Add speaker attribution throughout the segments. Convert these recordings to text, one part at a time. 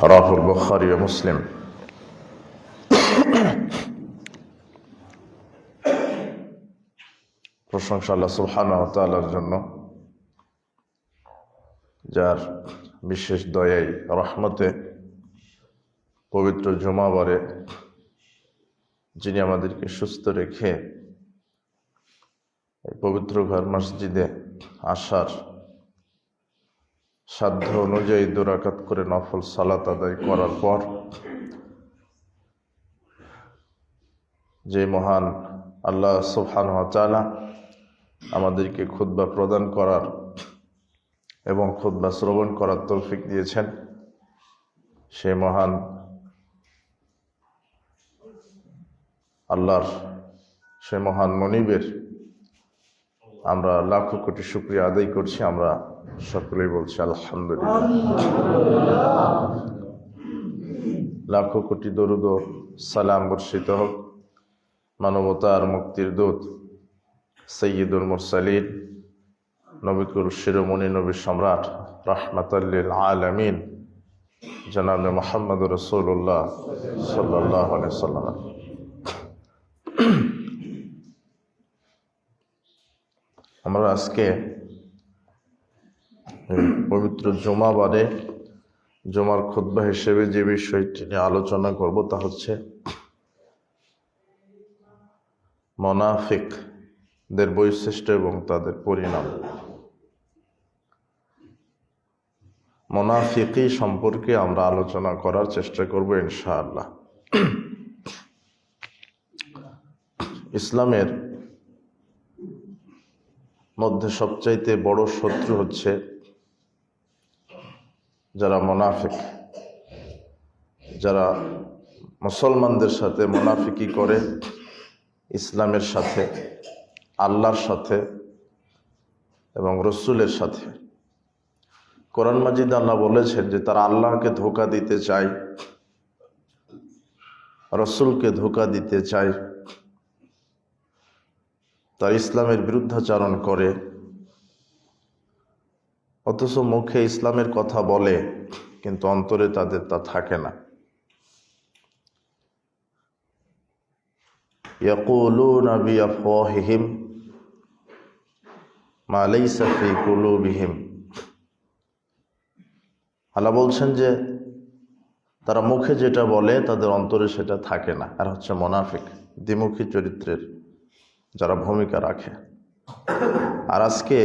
Speaker 1: রাহুল বুখারী ও মুসলিম। প্রশংসা আল্লাহ সুবহানাহু ওয়া তাআলার জন্য, যার বিশেষ দয়ায় রহমতে পবিত্র জুমাবারে যিনি আমাদেরকে সুস্থ রেখে এই পবিত্র ঘর মসজিদে আসার সাধ্য অনুযায়ী 2 রাকাত করে নফল সালাত আদায় করার পর যে মহান আল্লাহ সুবহানাহু ওয়া তাআলা আমাদেরকে খুতবা প্রদান করার এবং খুতবা শ্রবণ করার তৌফিক দিয়েছেন, সে মহান আল্লাহর, সে মহান মনিবের আমরা লাখো কোটি শুকরিয়া আদায় করছি। আমরা সকলেই বলছি আলহামদুলিল্লাহ। লাখো কোটি দরুদ ও সালাম বর্ষিত হোক মানবতার মুক্তির দূত সৈয়দুল মুরসালিন, নবিকুল শিরোমণি নবী সম্রাট রাহমাতাল লিল আলামিন জনাব মুহাম্মদ রাসূলুল্লাহ সাল্লাল্লাহু আলাইহি ওয়াসাল্লাম। আমরা আজকে পবিত্র জুমাবারে জুমার খুতবা হিসেবে যে বিষয়টি নিয়ে আলোচনা করব তা হচ্ছে মুনাফিকদের বৈশিষ্ট্য এবং তাদের পরিণাম। মুনাফিকি সম্পর্কে আমরা আলোচনা করার চেষ্টা করব ইনশাআল্লাহ। ইসলামের মধ্যে সবচাইতে বড় শত্রু হচ্ছে যারা মুনাফিক, যারা মুসলমানদের সাথে মুনাফিকি করে, ইসলামের সাথে, আল্লাহর সাথে এবং রসুলের সাথে। কোরআন মাজিদে আল্লাহ বলেছেন যে তারা আল্লাহকে ধোঁকা দিতে চায়, রসুলকে ধোঁকা দিতে চায়, তার ইসলামের বিরুদ্ধাচরণ করে, অথচ মুখে ইসলামের কথা বলে কিন্তু অন্তরে তাদের তা থাকে না। ইয়াকুলুনা বিআফওয়াহিহিম মা লাইসা ফি কুলুবিহিম। আল্লাহ বলছেন যে তারা মুখে যেটা বলে তাদের অন্তরে সেটা থাকে না। আর হচ্ছে মুনাফিক, দ্বিমুখী চরিত্রের যারা ভূমিকা রাখে। আর আজকে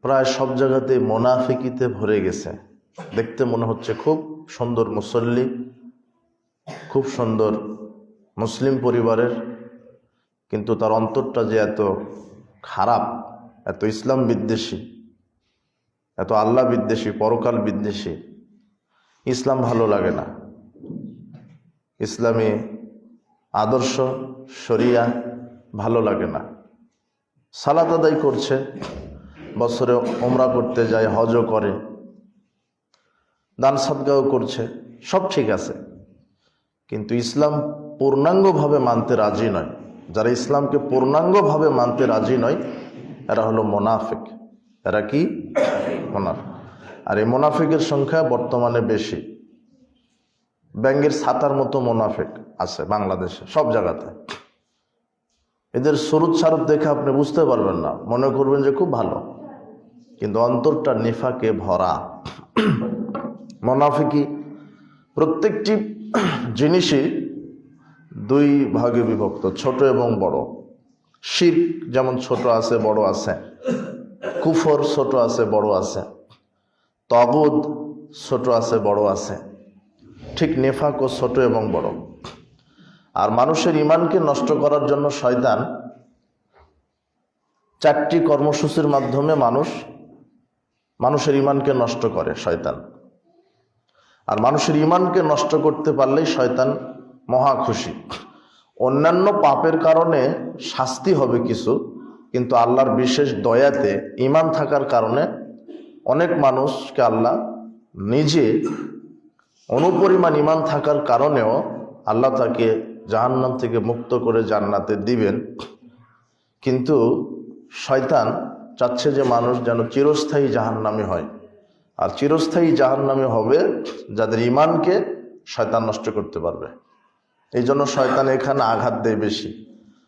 Speaker 1: প্রায় সব জায়গাতে মুনাফিকিতে ভরে গেছে। দেখতে মনে হচ্ছে খুব সুন্দর মুসল্লি, খুব সুন্দর মুসলিম পরিবারের, কিন্তু তার অন্তরটা যে এত খারাপ, এত ইসলাম বিদ্বেষী, এত আল্লাহ বিদ্বেষী, পরকাল বিদ্বেষী। ইসলাম ভালো লাগে না, ইসলামী আদর্শ শরিয়া ভালো লাগে না। সালাত আদায় করছে, বছরে উমরা করতে যায়, হজও করে, দান সাদগাও করছে, সব ঠিক আছে, কিন্তু ইসলাম পূর্ণাঙ্গভাবে মানতে রাজি নয়। যারা ইসলামকে পূর্ণাঙ্গভাবে মানতে রাজি নয় এরা হলো মুনাফিক। এরা কি? মুনাফিক। আর এই মুনাফিকের সংখ্যা বর্তমানে বেশি। ব্যাঙের ছাতার মতো মুনাফিক আছে বাংলাদেশে, সব জায়গাতে। এদের সুরুত সারুত দেখে আপনি বুঝতে পারবেন না, মনে করবেন যে খুব ভালো, কিন্তু অন্তরটা নিফাকে ভরা। মুনাফিকি প্রত্যেকটি জিনিসই 2 ভাগে বিভক্ত, ছোট এবং বড়। শিরক যেমন ছোট আছে বড় আছে, কুফর ছোট আছে বড় আছে, তাগুত ছোট আছে বড় আছে, ঠিক নিফাকও ছোট এবং বড়। আর মানুষের ঈমানকে নষ্ট করার জন্য শয়তান 4টি কর্মসূচির মাধ্যমে মানুষের ঈমানকে নষ্ট করে শয়তান। আর মানুষের ঈমানকে নষ্ট করতে পারলেই শয়তান মহা খুশি। অন্যান্য পাপের কারণে শাস্তি হবে কিছু, কিন্তু আল্লাহর বিশেষ দয়াতে ঈমান থাকার কারণে অনেক মানুষকে আল্লাহ নিজে, অনুপরিমাণ ঈমান থাকার কারণেও আল্লাহ তাকে জাহান্নাম থেকে মুক্ত করে জান্নাতে দিবেন। কিন্তু শয়তান চাচ্ছে যে মানুষ যেন চিরস্থায়ী জাহান্নামী হয়। আর চিরস্থায়ী জাহান্নামী হবে যাদের ইমানকে শয়তান নষ্ট করতে পারবে। এই জন্য শয়তান এখানে আঘাত দেয় বেশি,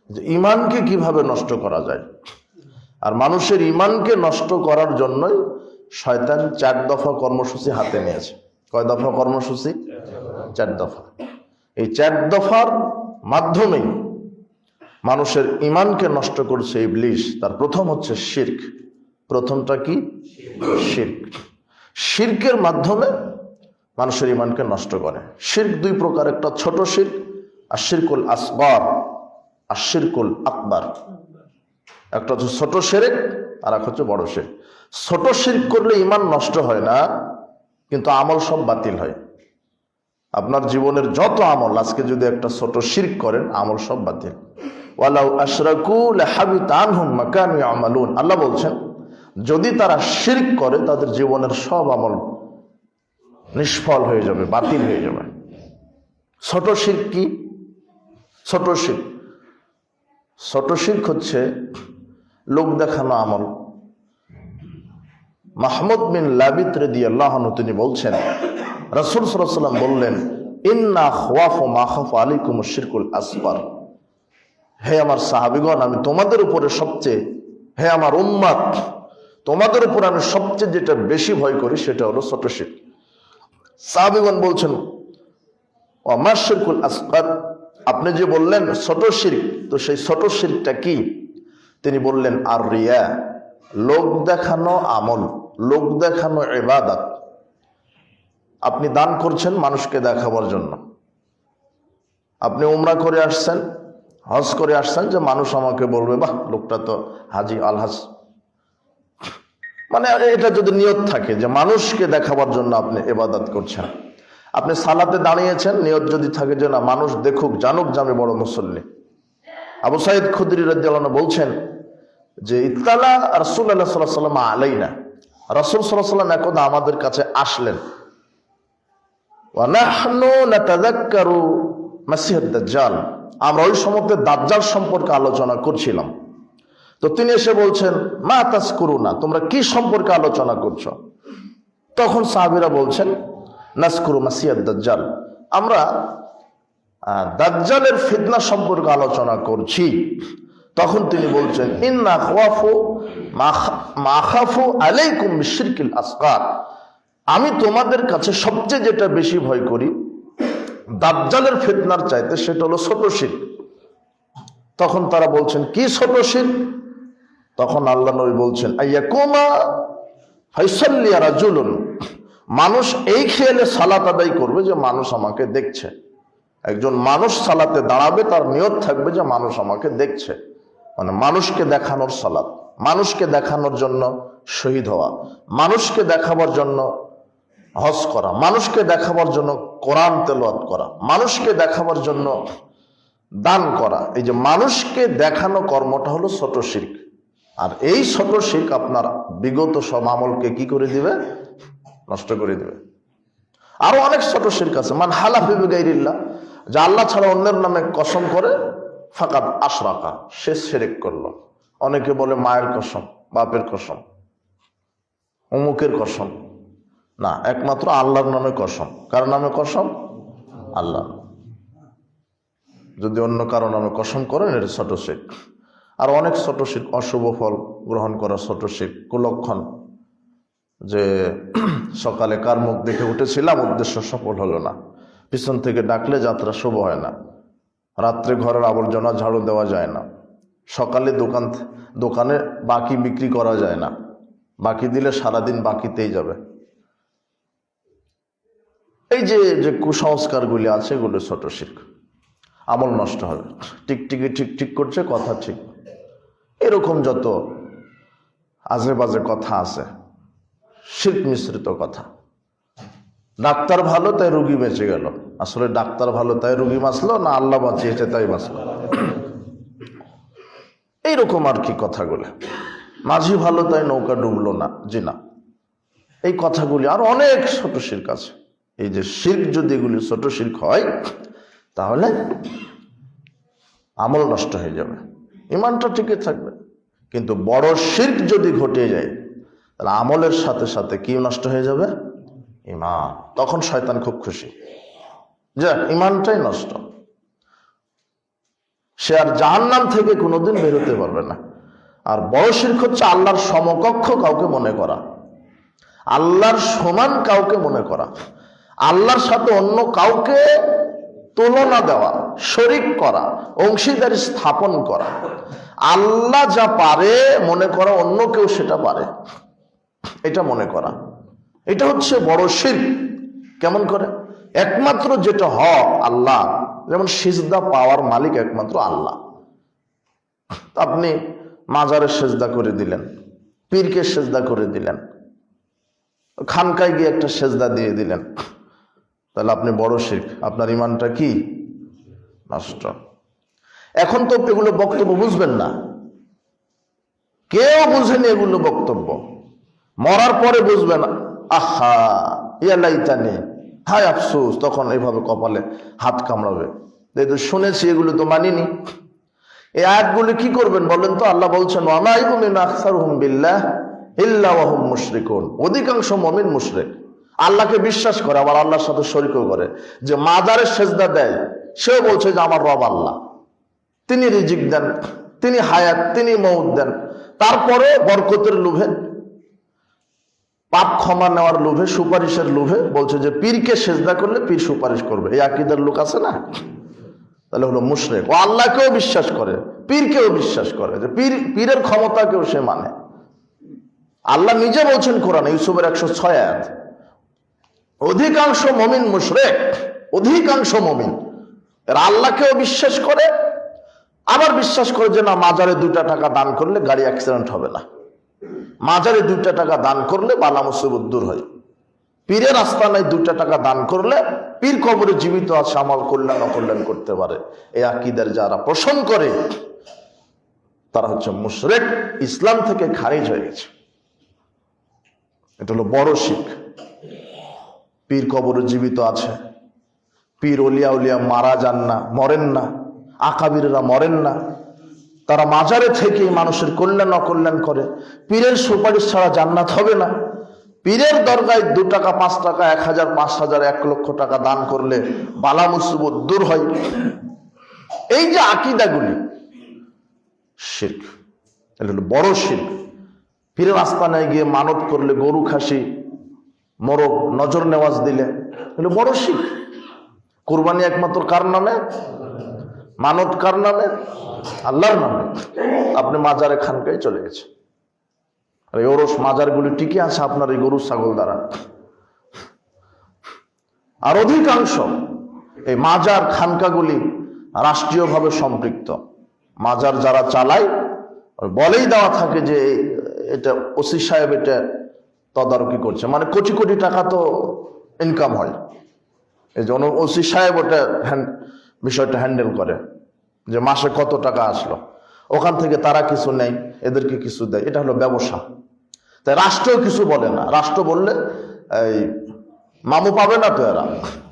Speaker 1: যে ইমানকে কিভাবে নষ্ট করা যায়। আর মানুষের ইমানকে নষ্ট করার জন্যই শয়তান 4 দফা কর্মসূচি হাতে নিয়েছে। কয় দফা কর্মসূচি? 4 দফা। এই 4 দফার মাধ্যমেই মানুষের ইমানকে নষ্ট করছে ইবলিস। তার প্রথম হচ্ছে শিরক। প্রথমটা কি? শিরক। শিরকের মাধ্যমে মানুষের ইমানকে নষ্ট করে। শিরক 2 প্রকার, একটা ছোট শিরক আর শিরকুল আসগর আর শিরকুল আকবার। একটা হচ্ছে ছোট শিরক আর একটা হচ্ছে বড় শিরক। ছোট শিরক করলে ইমান নষ্ট হয় না, কিন্তু আমল সব বাতিল হয়। আপনার জীবনের যত আমল, আজকে যদি একটা ছোট শিরক করেন, আমল সব বাতিল। ওয়ালাউ আশরাকু লাহাবিতা আনহুম মা কানু ইয়ামালুন। আল্লাহ বলছেন, যদি তারা শিরক করে তাদের জীবনের সব আমল নিষ্ফল হয়ে যাবে, বাতিল হয়ে যাবে। ছোট শিরক কি? ছোট শিরক, ছোট শিরক হচ্ছে লোক দেখানো আমল। মাহমুদ বিন লাবিদ রাদিয়াল্লাহু আনহু তিনি বলছেন, রাসূল সাল্লাল্লাহু আলাইহি ওয়াসাল্লাম বললেন, ইন্না খাওয়াফু মা খাফা আলাইকুম শিরকুল আসগর। হে আমার সাহাবীগণ, আমি তোমাদের উপরে সবচেয়ে, হে আমার উম্মত, তোমাদের উপর আমি সবচেয়ে যেটা বেশি ভয় করি সেটা হলো ছোট শিরক। সাহাবীগণ বলছেন, ওয়া মা শিরকুল আসগর, আপনি যে বললেন ছোট শিরক, তো সেই ছোট শিরকটা কি? তিনি বললেন, আর রিয়া, লোক দেখানো আমল, লোক দেখানো ইবাদত। আপনি দান করছেন মানুষকে দেখাবার জন্য। আপনি উমরা করে আসছেন, হজ করে আসছেন, যে মানুষ আমাকে বলবে, বাহ লোকটা তো হাজি আলহাজ। মানে এটা যদি নিয়ত থাকে যে মানুষকে দেখাবার জন্য আপনি ইবাদত করছেন। আপনি সালাতে দাঁড়িয়েছেন, নিয়ত যদি থাকে যে না মানুষ দেখুক, জানুক যে আমি বড় মুসল্লি। আবু সাঈদ খুদরি রাদিয়াল্লাহু আনহু বলছেন যে ইত্তালা রাসূলুল্লাহ সাল্লাল্লাহু আলাইহি ওয়াসাল্লাম আলাইনা, রাসূল সাল্লাল্লাহু আলাইহি ওয়াসাল্লাম একদা আমাদের কাছে আসলেন। ওয়া নাহনু নাতাযাক্কারু মাসিহুদ দাজ্জাল, আমরা ওই সময় দাজ্জাল সম্পর্কে আলোচনা করছিলাম। তো তিনি এসে বলছেন, মা তাজকুরুনা, তোমরা কি সম্পর্কে আলোচনা করছো? তখন সাহাবীরা বলছেন, নাজকুরু মাসিহুদ দাজ্জাল, আমরা দাজ্জালের ফিতনা সম্পর্কে আলোচনা করছি। তখন তিনি বলছেন, ইন্না খাওয়াফু মা খাফু আলাইকুম বিশিরকিল আসগার, আমি তোমাদের কাছে সবচেয়ে যেটা বেশি ভয় করি দাজ্জালের ফিতনার চাইতে, সেটা হলো ছোট শিরক। তখন তারা বলছেন, কি ছোট শিরক? তখন আল্লাহ নবী বলছেন, আইয়াকুমা ফাইসাল্লি রাজুলুন, মানুষ এই খেয়ালে সালাত আদায় করবে যে মানুষ আমাকে দেখছে। একজন মানুষ সালাতে দাঁড়াবে, তার নিয়ত থাকবে যে মানুষ আমাকে দেখছে, মানে মানুষকে দেখানোর সালাত, মানুষকে দেখানোর জন্য শহীদ হওয়া, মানুষকে দেখাবার জন্য হজ করা, মানুষকে দেখাবার জন্য কোরআন তেলাওয়াত করা, মানুষকে দেখাবার জন্য দান করা। এই যে মানুষকে দেখানো কর্মটা হলো ছোট শিরক। আর এই ছোট শিরক আপনার বিগত সব আমলকে কি করে দিবে? নষ্ট করে দিবে। আরো অনেক ছোট শিরক আছে। মান হালাফা বিগাইরিল্লাহ, যা আল্লাহ ছাড়া অন্যের নামে কসম করে, ফাকাদ আশরাকা, সে শিরক করলো। অনেকে বলে মায়ের কসম, বাপের কসম, অমুকের কসম। না, একমাত্র আল্লাহর নামে কসম। কার নামে কসম? আল্লাহ। যদি অন্য কারো নামে কসম করেন, এটা ছোট শিরক। আর অনেক ছোট শিরক, অশুভ ফল গ্রহণ করা ছোট শিরক, কুলক্ষণ, যে সকালে কার মুখ দেখে উঠেছিলাম, উদ্দেশ্য সফল হলো না, পিছন থেকে ডাকলে যাত্রা শুভ হয় না, রাত্রে ঘরের আবর্জনা ঝাড়ু দেওয়া যায় না, সকালে দোকানে বাকি বিক্রি করা যায় না, বাকি দিলে সারাদিন বাকিতেই যাবে। এই যে কুসংস্কারগুলি আছে, এগুলো ছোট শিরক। আমল নষ্ট হবে। টিকটিকি ঠিক করছে, কথা ঠিক, এরকম যত আজে বাজে কথা আছে, শিরক মিশ্রিত কথা। ডাক্তার ভালো তাই রুগী বেঁচে গেল, আসলে ডাক্তার ভালো তাই রুগী বাঁচলো না আল্লাহ বাঁচিয়েছে তাই বাঁচলো, এইরকম আর কি কথাগুলো। মাঝি ভালো তাই নৌকা ডুবলো না, জি না, এই কথাগুলি। আর অনেক ছোট শিরক আছে। এই যে শিরক, যদি এগুলি ছোট শিরক হয়, তাহলে আমল নষ্ট হয়ে যাবে, ইমানটা টিকে থাকবে। কিন্তু বড় শিরক যদি ঘটে যায়, তাহলে আমলের সাথে সাথে কি নষ্ট হয়ে যাবে? ঈমান। তখন শয়তান খুব খুশি যে ঈমানটাই নষ্ট, সে আর জাহান্নাম থেকে কোনোদিন বের হতে পারবে না। আর বড় শিরক হচ্ছে আল্লাহর সমকক্ষ কাউকে মনে করা, আল্লাহর সমান কাউকে মনে করা, আল্লাহর সাথে অন্য কাউকে তুলনা দেওয়া, শরিক করা, অংশীদারি স্থাপন করা। আল্লাহ যা পারে মনে করা অন্য কেউ সেটা পারে, এটা মনে করা, এটা হচ্ছে বড় শিরক। কেমন করে? একমাত্র যেটা হক আল্লাহ, যেমন সিজদা পাওয়ার মালিক একমাত্র আল্লাহ। আপনি মাজারের সেজদা করে দিলেন, পীরকে সেজদা করে দিলেন, খানকায় গিয়ে একটা সেজদা দিয়ে দিলেন, তাহলে আপনি বড় শিরক, আপনার ঈমানটা কি? নষ্ট। এখন তো এগুলো বক্তব্য বুঝবেন না, কেউ বুঝেনি এগুলো বক্তব্য, মরার পরে বুঝবেন। আহা ইয়ালাইতানি, হায় আফসোস, তখন এইভাবে কপালে হাত কামড়াবে, এই তো শুনেছি, এগুলো তো মানিনি। এই আয়াতগুলি কি করবেন বলেন তো? আল্লাহ বলছেন ওয়ামা ইউমিনু আকসারুহুম বিল্লাহ ইল্লা ওয়া হুম মুশরিকুন। অধিকাংশ মুমিন মুশরিক, আল্লাহকে বিশ্বাস করে আবার আল্লাহর সাথে শরীকও করে। যে মাজারে সেজদা দেয় সেও বলছে যে আমার রব আল্লাহ, তিনি রিজিক দেন, তিনি হায়াত, তিনি মউত দেন। তারপরে বরকতের লোভে, পাপ ক্ষমা নেওয়ার লোভে, সুপারিশের লোভে বলছে যে পীরকে সেজদা করলে পীর সুপারিশ করবে। এই আকীদার লোক আছে না, তাহলে হলো মুশরিক। ও আল্লাহকেও বিশ্বাস করে, পীরকেও বিশ্বাস করে, যে পীরের ক্ষমতাকেও সে মানে। আল্লাহ নিজে বলছেন কোরআনে ইউসুফের 106 আয়াত, অধিকাংশ মুমিন মুশরিক, অধিকাংশ মুমিন এরা আল্লাহকেও বিশ্বাস করে, আবার বিশ্বাস করে যে না মাজারে 2টা টাকা দান করলে গাড়ি অ্যাক্সিডেন্ট হবে না, মাজারে 2টা টাকা দান করলে বালা মুসিবত দূর হয়, পীরের আস্তানায় 2টা টাকা দান করলে পীর কবরে জীবিত আছে আমার কল্যাণ অকল্যাণ করতে পারে। এই আকীদার যারা পোষণ করে তারা হচ্ছে মুশরিক, ইসলাম থেকে খারিজ হয়ে গেছে। এটা হলো বড় শিরক। পীর কবরে জীবিত আছে, পীর ওলিয়া উলিয়া মারা যান না, মরেন না, আকাবিররা মরেন না, তারা মাজারে থেকে মানুষের কল্যাণ অকল্যাণ করে। পীরের সুপারিশ ছাড়া জান্নাত হবে না। পীরের দরগায় 2 টাকা 5 টাকা 1000 5000 1 লক্ষ টাকা দান করলে বালা মুসিবত দূর হয়। এই যে আকীদাগুলি শিরক, এটা হলো বড় শিরক। পীরের আস্তানায় গিয়ে মানত করলে, গরু খাসি মোরগ নজর নেওয়াজ দিলে হলো বড় শিরক। কুরবানি একমাত্র কার নামে? মানত কার নামে? আল্লাহর নামে। আপনি মাজারে খানকায় চলে গেছে, আর এই ওরস মাজারগুলি টিকে আছে আপনার এই গরু ছাগল দ্বারা। আর অধিকাংশ এই মাজার খানকাগুলি রাষ্ট্রীয়ভাবে সম্পৃক্ত। মাজার যারা চালায় বলেই দেওয়া থাকে যে এটা ওসি সাহেব এটা তদারকি করছে, মানে কোটি কোটি টাকা তো ইনকাম হয়, এই জন্য ওসি সাহেব ওটা বিষয়টা হ্যান্ডেল করে, যে মাসে কত টাকা আসলো, ওখান থেকে তারা কিছু নেয়, এদেরকে কিছু দেয়। এটা হলো ব্যবসা। তাই রাষ্ট্রও কিছু বলে না। রাষ্ট্র বললে এই মামু পাবে না তো, এরা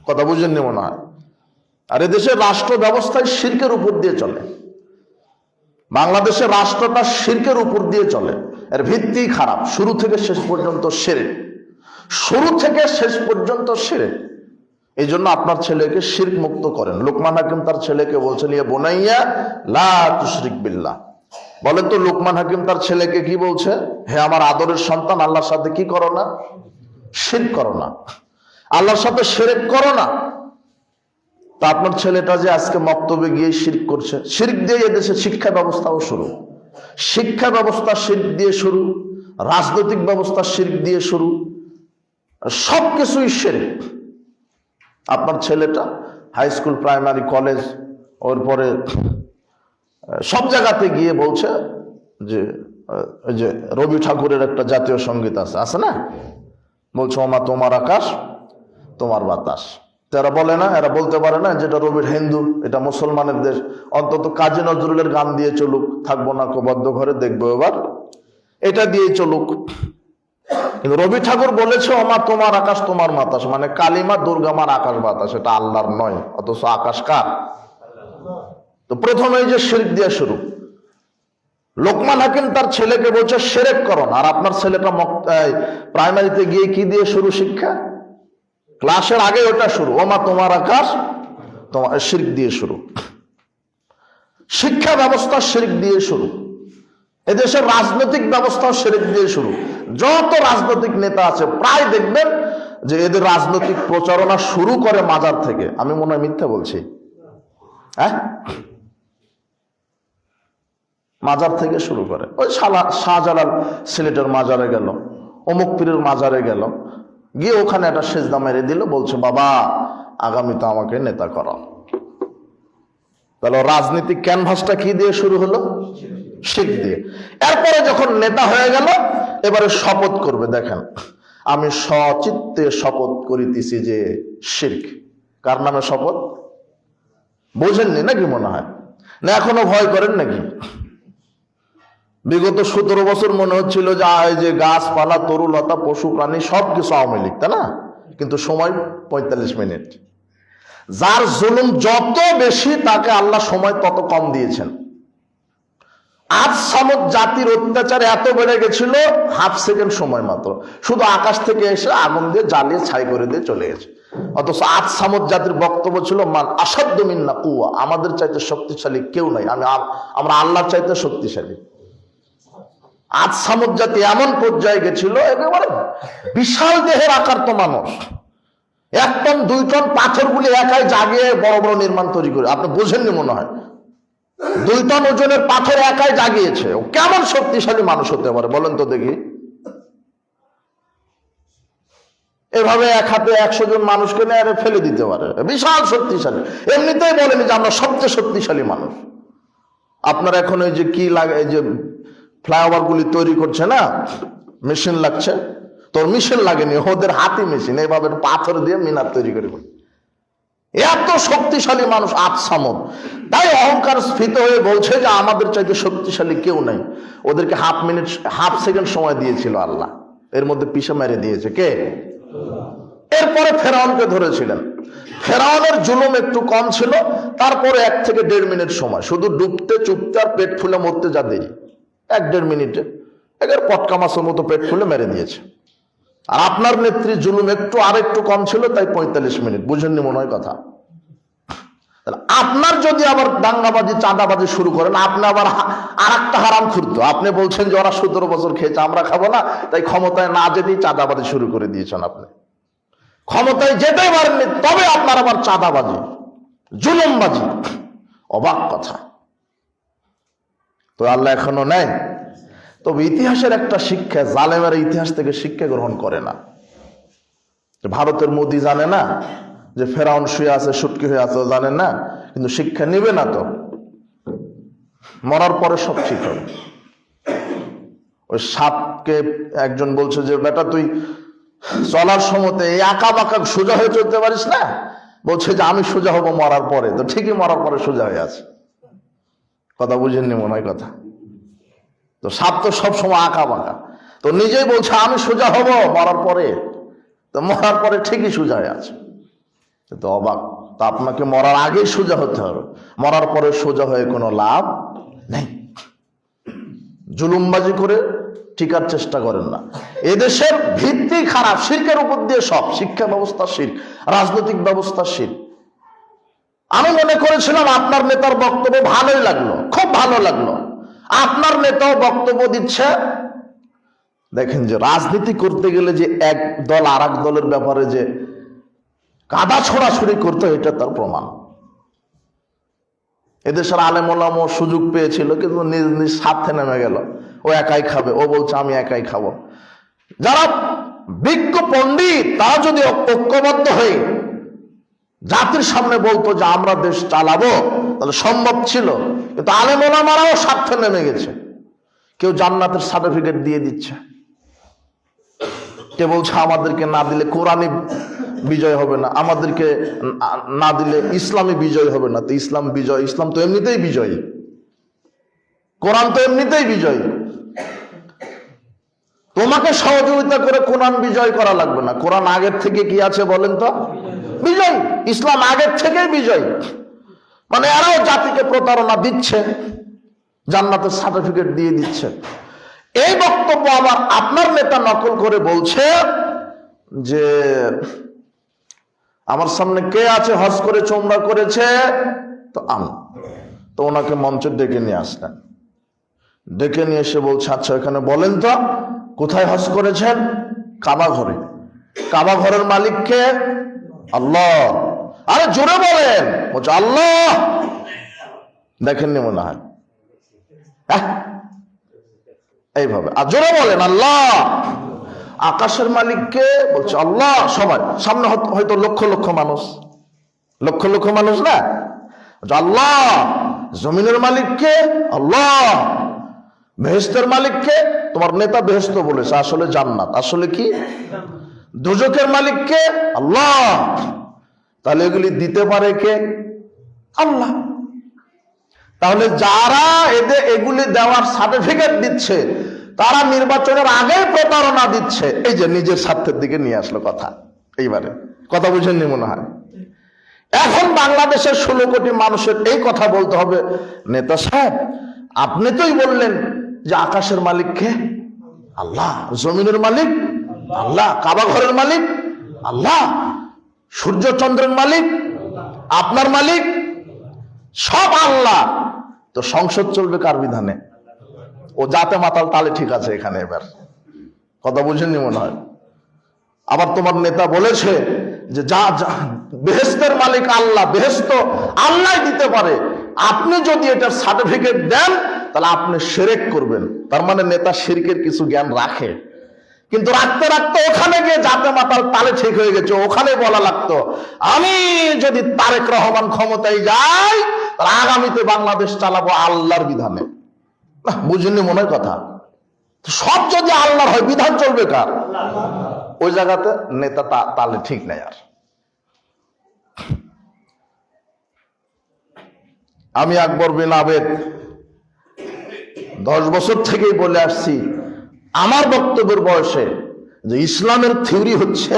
Speaker 1: কথা বুঝেননি মনে হয়। আর এদেশের রাষ্ট্র ব্যবস্থায় শিরকের উপর দিয়ে চলে। বাংলাদেশের রাষ্ট্রটা শিরকের উপর দিয়ে চলে, এর ভিত্তি খারাপ, শুরু থেকে শেষ পর্যন্ত শিরক, শুরু থেকে শেষ পর্যন্ত শিরক। এই জন্য আপনার ছেলেকে শিরক মুক্ত করেন। লোকমান হাকিম তার ছেলেকে বলছেন ইয়া বুনাইয়া লা তুশরিক বিল্লাহ। বলেন তো লোকমান হাকিম তার ছেলেকে কি বলছে? হে আমার আদরের সন্তান, আল্লাহর সাথে কি করো না? শিরক করো না, আল্লাহর সাথে শিরক করো না। তা আপনার ছেলেটা যে আজকে মক্তবে গিয়ে শিরক করছে, শিরক দিয়ে এদেশে শিক্ষা ব্যবস্থাও শুরু, শিক্ষা ব্যবস্থা শিরক দিয়ে শুরু, রাজনৈতিক ব্যবস্থা শিরক দিয়ে শুরু, সবকিছুই শিরক। আপনার ছেলেটা হাই স্কুল, প্রাইমারি, কলেজ, ওর পরে সব জায়গাতে গিয়ে বলছে যে ওই যে রবি ঠাকুরের একটা জাতীয় সঙ্গীত আছে না, বলছে ওমা তোমার আকাশ তোমার বাতাস। এরা বলে না, এরা বলতে পারে না যেটা রবির হিন্দু, এটা মুসলমানের দেশ, অন্তত কাজী নজরুলের গান দিয়ে চলুক, থাকবো না বদ্ধ ঘরে দেখবো এবার, এটা দিয়ে চলুক। কিন্তু রবি ঠাকুর বলেছে ওমা তোমার আকাশ তোমার বাতাস, মানে কালিমা দুর্গামার আকাশ বাতাস, এটা আল্লাহর নয়, অথচ আকাশ কার? তো প্রথমে যে শিরক দিয়ে শুরু। লোকমান হাকিম তার ছেলেকে বলছে শিরক করো না, আর আপনার ছেলেটা প্রাইমারিতে গিয়ে কি দিয়ে শুরু শিক্ষা? ক্লাসের আগে ওটা শুরু, ওমা তোমার আকাশ তোমার শিরক দিয়ে শুরু। শিক্ষা ব্যবস্থা শিরক দিয়ে শুরু, এদেশের রাজনৈতিক ব্যবস্থা শিরক দিয়ে শুরু। যত রাজনৈতিক নেতা আছে প্রায় দেখবেন যে এদের রাজনৈতিক প্রচারণা শুরু করে মাজার থেকে। আমি মনে হয় মিথ্যা বলছি? হ্যাঁ, মাজার থেকে শুরু করে। ওই শাহজালাল সিলেটের মাজারে গেল, অমুক পীরের মাজারে গেল, গিয়ে ওখানে একটা সেজদা মেরে দিল, বলছে বাবা আগামীতে আমাকে নেতা করা। তাহলে রাজনীতিক ক্যানভাসটা কি দিয়ে শুরু হলো? শিরক দিয়ে। এরপরে যখন নেতা হয়ে গেল, এবারে শপথ করবে, দেখেন আমি সচিত্তে শপথ করিতেছি যে শিরক। কার নামে শপথ? বোঝেননি নাকি মনে হয়? না এখনো ভয় করেন নাকি? বিগত 17 বছর মনে হচ্ছিল যে এই যে গাছপালা তরুলতা পশু প্রাণী সবকিছু আওয়ামী লীগ, তাই না? কিন্তু সময় 45 মিনিট। যার জুলুম যত বেশি তাকে আল্লাহ সময় তত কম দিয়েছেন। আজ সামুদ জাতির অত্যাচার এত বেড়ে গেছিল, হাফ সেকেন্ড সময় মাত্র, শুধু আকাশ থেকে এসে আগুন দিয়ে জ্বালিয়ে ছাই করে দিয়ে চলে গেছে। অথচ আজ সামুদ জাতির বক্তব্য ছিল মান আসাদ্দু মিন্না কুওয়া, আমাদের চাইতে শক্তিশালী কেউ নাই, আমরা আল্লাহর চাইতে শক্তিশালী। আজ সামুদ জাতি এমন পর্যায়ে গেছিল, একেবারে বিশাল দেহের আকার তো মানুষ, 1 টন 2 টন পাথরগুলি একাই জাগিয়ে বড় বড় নির্মাণ তৈরি করে। আপনি বোঝেননি মনে হয়? 2 টন ওজনের পাথর একাই জাগিয়েছে। ও কেমন শক্তিশালী মানুষ হতে পারে বলেন তো দেখি? এভাবে এক হাতে 100 জন মানুষকে নিয়ে ফেলে দিতে পারে, বিশাল শক্তিশালী। এমনিতেই বলেনি যে আমরা সবচেয়ে শক্তিশালী মানুষ। আপনার এখন ওই যে কি লাগে, এই যে ফ্লাইওভার গুলি তৈরি করছে না, মেশিন লাগছে, তোর মেশিন লাগেনি, ওদের হাতি মেশিন, এইভাবে পাথর দিয়ে মিনার তৈরি করে। এত শক্তিশালী মানুষ আজ সামুদ। তাই অহংকার স্ফীত হয়ে বলছে যে আমাদের চাইতে শক্তিশালী কেউ নাই। ওদেরকে হাফ সেকেন্ড সময় দিয়েছিল আল্লাহ, এর মধ্যে পিছে মেরে দিয়েছে কে? এরপরে ফেরাউনকে ধরেছিলেন। ফেরাউনের জুলুম একটু কম ছিল, তারপরে 1 থেকে 1.5 মিনিট সময়, শুধু ডুবতে চুপতে আর পেট ফুলে মরতে যা দেরি, 1-1.5 মিনিটে এদের পটকা মাছের মতো পেট ফুলে মেরে দিয়েছে। আর আপনার নেত্রী জুলুম আরেকটু কম ছিল, তাই 45 মিনিট। বুঝেননি মনে হয় কথা? আপনার যদি আবার দাঙ্গাবাজি চাঁদাবাজি শুরু করেন, আপনি আবার আর একটা হারাম খুঁড়তো। আপনি বলছেন যে ওরা 17 বছর খেয়েছে, আমরা খাবো না, তাই ক্ষমতায় না যেতেই চাঁদাবাজি শুরু করে দিয়েছেন। আপনি ক্ষমতায় যেতেই পারেননি, তবে আপনার আবার চাঁদাবাজি জুলুমবাজি। অবাক কথা। তো আল্লাহ এখনো নেয়। তবে ইতিহাসের একটা শিক্ষা, জালেমের ইতিহাস থেকে শিক্ষা গ্রহণ করে না। ভারতের মোদি জানে না যে ফেরাউন শুয়ে আছে, সুটকি হয়ে আছে, জানেন না, কিন্তু শিক্ষা নিবে না। তো মরার পরে সব ঠিক হবে। ওই সাপকে একজন বলছে যে বেটা তুই চলার সময়তে এই আঁকা বাঁকা সোজা হয়ে চলতে পারিস না? বলছে যে আমি সোজা হব মরার পরে। তো ঠিকই মরার পরে সোজা হয়ে আছে। কথা বুঝেননি মনে হয় কথা? তো সাপ তো সবসময় আঁকা বাঁকা, তো নিজেই বলছে আমি সোজা হব মরার পরে, তো মরার পরে ঠিকই সোজা হয়ে আছে। তো অবাক। তো আপনাকে মরার আগেই সোজা হতে হবে, মরার পরে সোজা হয়ে কোনো লাভ নেই। জুলুমবাজি করে টিকার চেষ্টা করেন না। এদেশের ভিত্তি খারাপ, শিরকের উপর দিয়ে সব, শিক্ষা ব্যবস্থা শিরক, রাজনৈতিক ব্যবস্থা শিরক। আমি মনে করেছিলাম আপনার নেতার বক্তব্য ভালোই লাগলো, খুব ভালো লাগলো। আপনার নেতাও বক্তব্য দিচ্ছে। দেখেন যে রাজনীতি করতে গেলে যে এক দল আর এক দলের ব্যাপারে যে কাদা ছোড়াছুড়ি করতে, এটা তার প্রমাণ। এদেশের আলেম ওলামা সুযোগ পেয়েছিল, কিন্তু নিজ নিজ স্বার্থে নেমে গেল। ও একাই খাবে, ও বলছে আমি একাই খাবো। যারা বিজ্ঞ পণ্ডিত তারা যদি ঐক্যবদ্ধ হয়ে জাতির সামনে বলতো যে আমরা দেশ চালাবো, তাহলে সম্ভব ছিল। কিন্তু আলেম ওলামারাও স্বার্থে নেমে গেছে। কেউ জান্নাতের সার্টিফিকেট দিয়ে দিচ্ছে, কে বলছে আমাদেরকে না দিলে কোরআনই বিজয় হবে না, আমাদেরকে না দিলে ইসলামী বিজয় হবে না। তো ইসলাম বিজয়, ইসলাম তো এমনিতেই বিজয়ী, কোরআন তো এমনিতেই বিজয়ী। তোমাকে সহযোগিতা করে কোরআন বিজয় করা লাগবে না। কোরআন আগের থেকে কি আছে বলেন তো? বিজয়। ইসলাম আগের থেকেই বিজয়। মানে এরাও জাতিকে প্রতারণা দিচ্ছে জান্নাতের সার্টিফিকেট দিয়ে দিচ্ছে। এই বক্তব্য আবার আপনার নেতা নকল করে বলছে যে আমার সামনে কে আছে হজ করেছে, উমরা করেছে, তো আমি। তো ওনাকে মঞ্চে ডেকে নিয়ে আসলেন, ডেকে নিয়ে এসে বলছে আচ্ছা এখানে বলেন তো কোথায় হজ করেছেন? কাবা ঘরে। কাবা ঘরের মালিক কে? আল্লাহ। আরে জোরে বলেন। বলছে আল্লাহ। দেখেননি মনে হয়? এইভাবে আর জোরে বলেন আল্লাহ। আকাশের মালিক কে? বলছে আল্লাহ। সবাই সামনে হয়তো লক্ষ লক্ষ মানুষ, লক্ষ লক্ষ মানুষ না, আল্লাহ। জমিনের মালিক কে? আল্লাহ। বেহেশতের মালিক কে? তোমার নেতা বেহেশত বলেছে, আসলে জান্নাত, আসলে কি? দোজখের মালিক কে? আল্লাহ। তাহলে এগুলি দিতে পারে কে? আল্লাহ। তাহলে যারা এদের এগুলি দেওয়ার সার্টিফিকেট দিচ্ছে তারা নির্বাচনের আগেই প্রতারণা দিচ্ছে। এই যে নিজের স্বার্থের দিকে নিয়ে আসলো কথা। এইবারে কথা বুঝেননি মনে হয়? এখন বাংলাদেশের 16 কোটি মানুষের এই কথা বলতে হবে, নেতা সাহেব আপনি তোই বললেন যে আকাশের মালিক কে? আল্লাহ। জমিনের মালিক আল্লাহ। কাবা ঘরের মালিক আল্লাহ। সূর্য চন্দ্রের মালিক আপনার মালিক সব আল্লাহ। তো সংসদ চলবে কার বিধানে? ও জাতে মাতাল তালে ঠিক আছে এখানে। এবার কথা বুঝেননি মনে হয়? আবার তোমার নেতা বলেছে যে যা বেহেশতের মালিক আল্লাহ, বেহেশত আল্লাহ দিতে পারে, আপনি যদি এটার সার্টিফিকেট দেন তাহলে আপনি শিরক করবেন। তার মানে নেতা শিরকের কিছু জ্ঞান রাখে, কিন্তু রাখতে রাখতে ওখানে গিয়ে জাতে মাতাল তালে ঠিক হয়ে গেছে। ওখানে বলা লাগতো আমি যদি তারেক রহমান ক্ষমতায় যাই তাহলে আগামীতে বাংলাদেশ চালাবো আল্লাহর বিধানে। বুঝেননি মনে কথা? সব যদি আল্লাহর হয় বিধান চলবে কার? ওই জায়গাতে নেতা তালে ঠিক নাই। আর আমি আকবর বিন আবেদ 10 বছর থেকেই বলে আসছি আমার বক্তব্যের বয়সে যে ইসলামের থিওরি হচ্ছে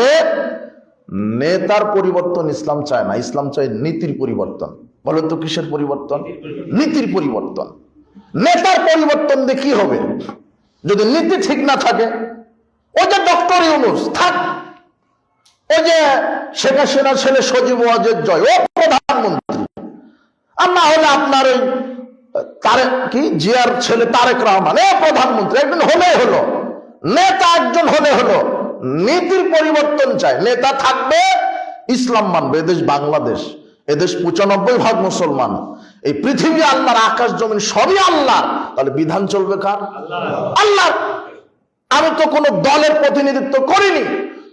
Speaker 1: নেতার পরিবর্তন ইসলাম চায় না, ইসলাম চায় নীতির পরিবর্তন। বলেন তো কিসের পরিবর্তন? নীতির পরিবর্তন। নেতার পরিবর্তন দিয়ে কি হবে যদি নীতি ঠিক না থাকে? ওই যে ডক্টর ইউনূস থাক, ওই যে শেখ হাসিনার ছেলে সজীব ওয়াজেদ জয় ও প্রধানমন্ত্রী, আর না হলে আপনার ওই জিয়ার ছেলে তারেক রহমান এ প্রধানমন্ত্রী। একজন হলে হলো, নেতা একজন হলে হলো। নীতির পরিবর্তন চায়। নেতা থাকবে ইসলাম মানবে। এদেশ বাংলাদেশ, এদেশ 95% মুসলমান। এই পৃথিবী আল্লাহর, আকাশ জমিন সবই আল্লাহ। তাহলে বিধান চলবে কার? আল্লাহ। আমি তো কোনো দলের প্রতিনিধিত্ব করিনি,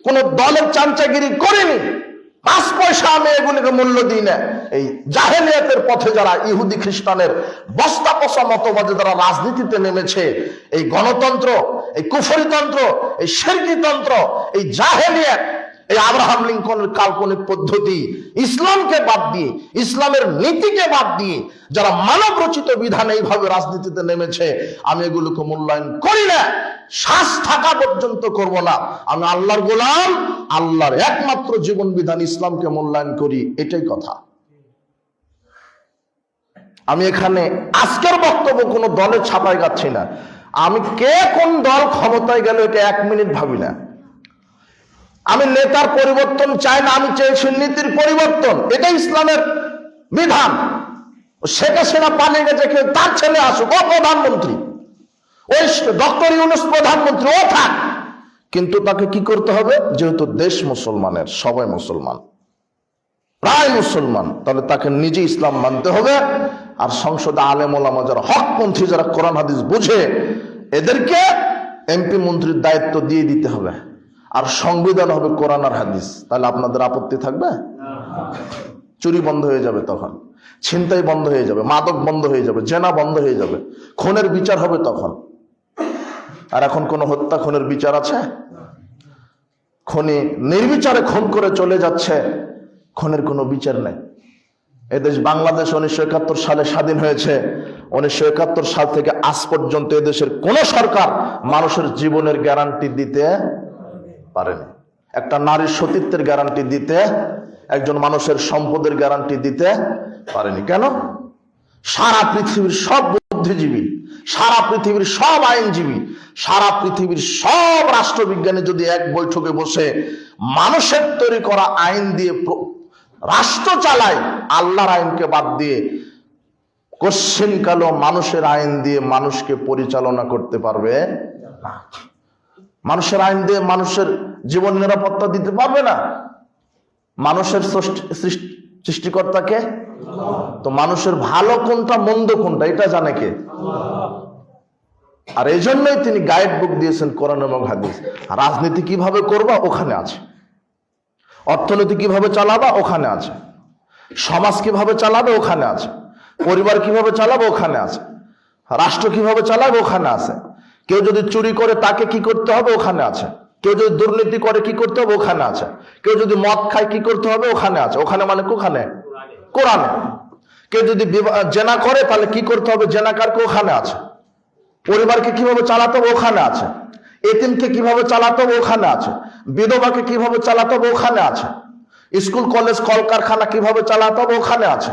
Speaker 1: কোন দলের চামচাগিরি করিনি, 5 পয়সা আমি এগুলিকে মূল্য দিই না। এই জাহেলিয়াতের পথে যারা ইহুদি খ্রিস্টানের বস্তা পচা মতবাদে যারা রাজনীতিতে নেমেছে, এই গণতন্ত্র, এই কুফরিতন্ত্র, এই শিরকিতন্ত্র, এই জাহেলিয়াত, এই আব্রাহাম লিঙ্কনের কাল্পনিক পদ্ধতি, ইসলামকে বাদ দিয়ে, ইসলামের নীতিকে বাদ দিয়ে যারা মানব রচিত বিধানে এইভাবে রাজনীতিতে নেমেছে, আমি এগুলোকে মূল্যায়ন করি না। শ্বাস থাকা পর্যন্ত করব না। আমি আল্লাহর গোলাম, আল্লাহর একমাত্র জীবন বিধান ইসলামকে মূল্যায়ন করি। এটাই কথা। আমি এখানে আজকের বক্তব্য কোন দলের ছাপায় যাচ্ছি না। আমি কে কোন দল ক্ষমতায় গেল এটা 1 মিনিট ভাবি না। আমি নেতার পরিবর্তন চাই না, আমি চেয়েছি নীতির পরিবর্তন। এটা ইসলামের বিধান। শেখ হাসিনা পালিয়ে গেছে, কেউ তার ছেলে আসুক, ও প্রধানমন্ত্রী, ওই ডক্টর ইউনূস প্রধানমন্ত্রী, ও থাক, কিন্তু তাকে কি করতে হবে? যেহেতু দেশ মুসলমানের, সবাই মুসলমান, প্রায় মুসলমান, তাহলে তাকে নিজে ইসলাম মানতে হবে। আর সংসদে আলেম ওলামা যারা হকপন্থী, যারা কোরআন হাদিস বুঝে, এদেরকে এমপি মন্ত্রীর দায়িত্ব দিয়ে দিতে হবে। আর সংবিধান হবে কোরআন আর হাদিস। তাহলে আপনাদের আপত্তি থাকবে? চুরি বন্ধ হয়ে যাবে, তখন ছিনতাই বন্ধ হয়ে যাবে, মাদক বন্ধ হয়ে যাবে, জেনা বন্ধ হয়ে যাবে, খুনের বিচার হবে তখন। আর এখন কোন হত্যা খুনের বিচার আছে? খুনি নির্বিচারে খুন করে চলে যাচ্ছে, খুনের কোনো বিচার নেই। এদেশ বাংলাদেশ 1971 সালে স্বাধীন হয়েছে। 1971 সাল থেকে আজ পর্যন্ত এদেশের কোন সরকার মানুষের জীবনের গ্যারান্টি দিতে পারেনি। একটা নারীর সতীত্বের গ্যারান্টি দিতে, একজন মানুষের সম্পদের গ্যারান্টি দিতে পারেনি। কেন? সারা পৃথিবীর সব বুদ্ধিজীবী, সারা পৃথিবীর সব আইনজীবী, সারা পৃথিবীর সব রাষ্ট্রবিজ্ঞানী যদি এক বৈঠকে বসে মানুষের তৈরি করা আইন দিয়ে রাষ্ট্র চালায়, আল্লাহর আইনকে বাদ দিয়ে কোশ্চিনকালও মানুষের আইন দিয়ে মানুষকে পরিচালনা করতে পারবে না। মানুষের আইন দিয়ে মানুষের জীবন নিরাপত্তা দিতে পারবে না। মানুষের সৃষ্টিকর্তাকে, তো মানুষের ভালো কোনটা মন্দ কোনটা এটা জানে কে? আর এই জন্যই তিনি গাইড বুক দিয়েছেন কোরআন এবং হাদিস। রাজনীতি কিভাবে করবা ওখানে আছে, অর্থনীতি কিভাবে চালাবা ওখানে আছে, সমাজ কিভাবে চালাবে ওখানে আছে, পরিবার কিভাবে চালাবে ওখানে আছে, রাষ্ট্র কিভাবে চালাবে ওখানে আছে। কেউ যদি চুরি করে তাকে কি করতে হবে ওখানে আছে, কেউ যদি দুর্নীতি করে কি করতে হবে ওখানে আছে, কেউ যদি মদ খায় কি করতে হবে ওখানে আছে। ওখানে মানে কোখানে? কোরআনে। কেউ যদি জেনা করে তাহলে কি করতে হবে জেনাকারকে ওখানে আছে। পরিবারকে কিভাবে চালাতে হবে ওখানে আছে। এতিমকে কিভাবে চালাতে হবে ওখানে আছে। বিধবাকে কিভাবে চালাতে হবে ওখানে আছে। স্কুল কলেজ কলকারখানা কিভাবে চালাতে হবে ওখানে আছে।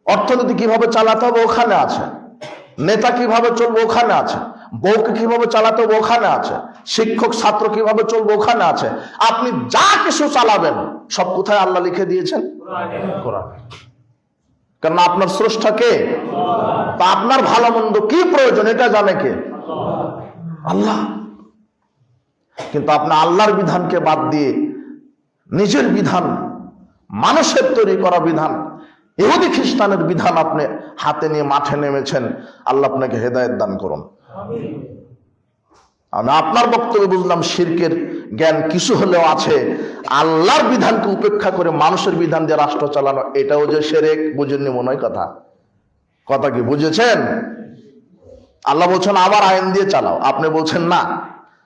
Speaker 1: অর্থনীতি কিভাবে চালাতে হবে ওখানে আছে। নেতা কিভাবে চলবে ওখানে আছে। বউকে কিভাবে চালাতে হবে ওখানে আছে। শিক্ষক ছাত্র কিভাবে চলবে ওখানে আছে। আপনি যা কিছু চালাবেন সব কোথায় আল্লাহ লিখে দিয়েছেন? কোরআনে। কারণ আপনার স্রষ্টা কে? তা আপনার ভালো মন্দ কি প্রয়োজন এটা জানে কে? আল্লাহ। কিন্তু আপনি আল্লাহর বিধানকে বাদ দিয়ে নিজের বিধান, মানুষের তৈরি করা বিধান, ইহুদি খ্রিস্টানের বিধান আপনি হাতে নিয়ে মাঠে নেমেছেন। আল্লাহ আপনাকে হেদায়েত দান করুন। আমি আপনার বক্তব্য বুঝলাম শিরকের জ্ঞান কিছু হলেও আছে। আল্লাহর বিধানকে উপেক্ষা করে মানুষের বিধান দিয়ে রাষ্ট্র চালানো, এটাও যে শিরক, বুঝেননি মনে হয় কথা? কথা কি বুঝেছেন? আল্লাহ বলছেন আবার আইন দিয়ে চালাও, আপনি বলছেন না।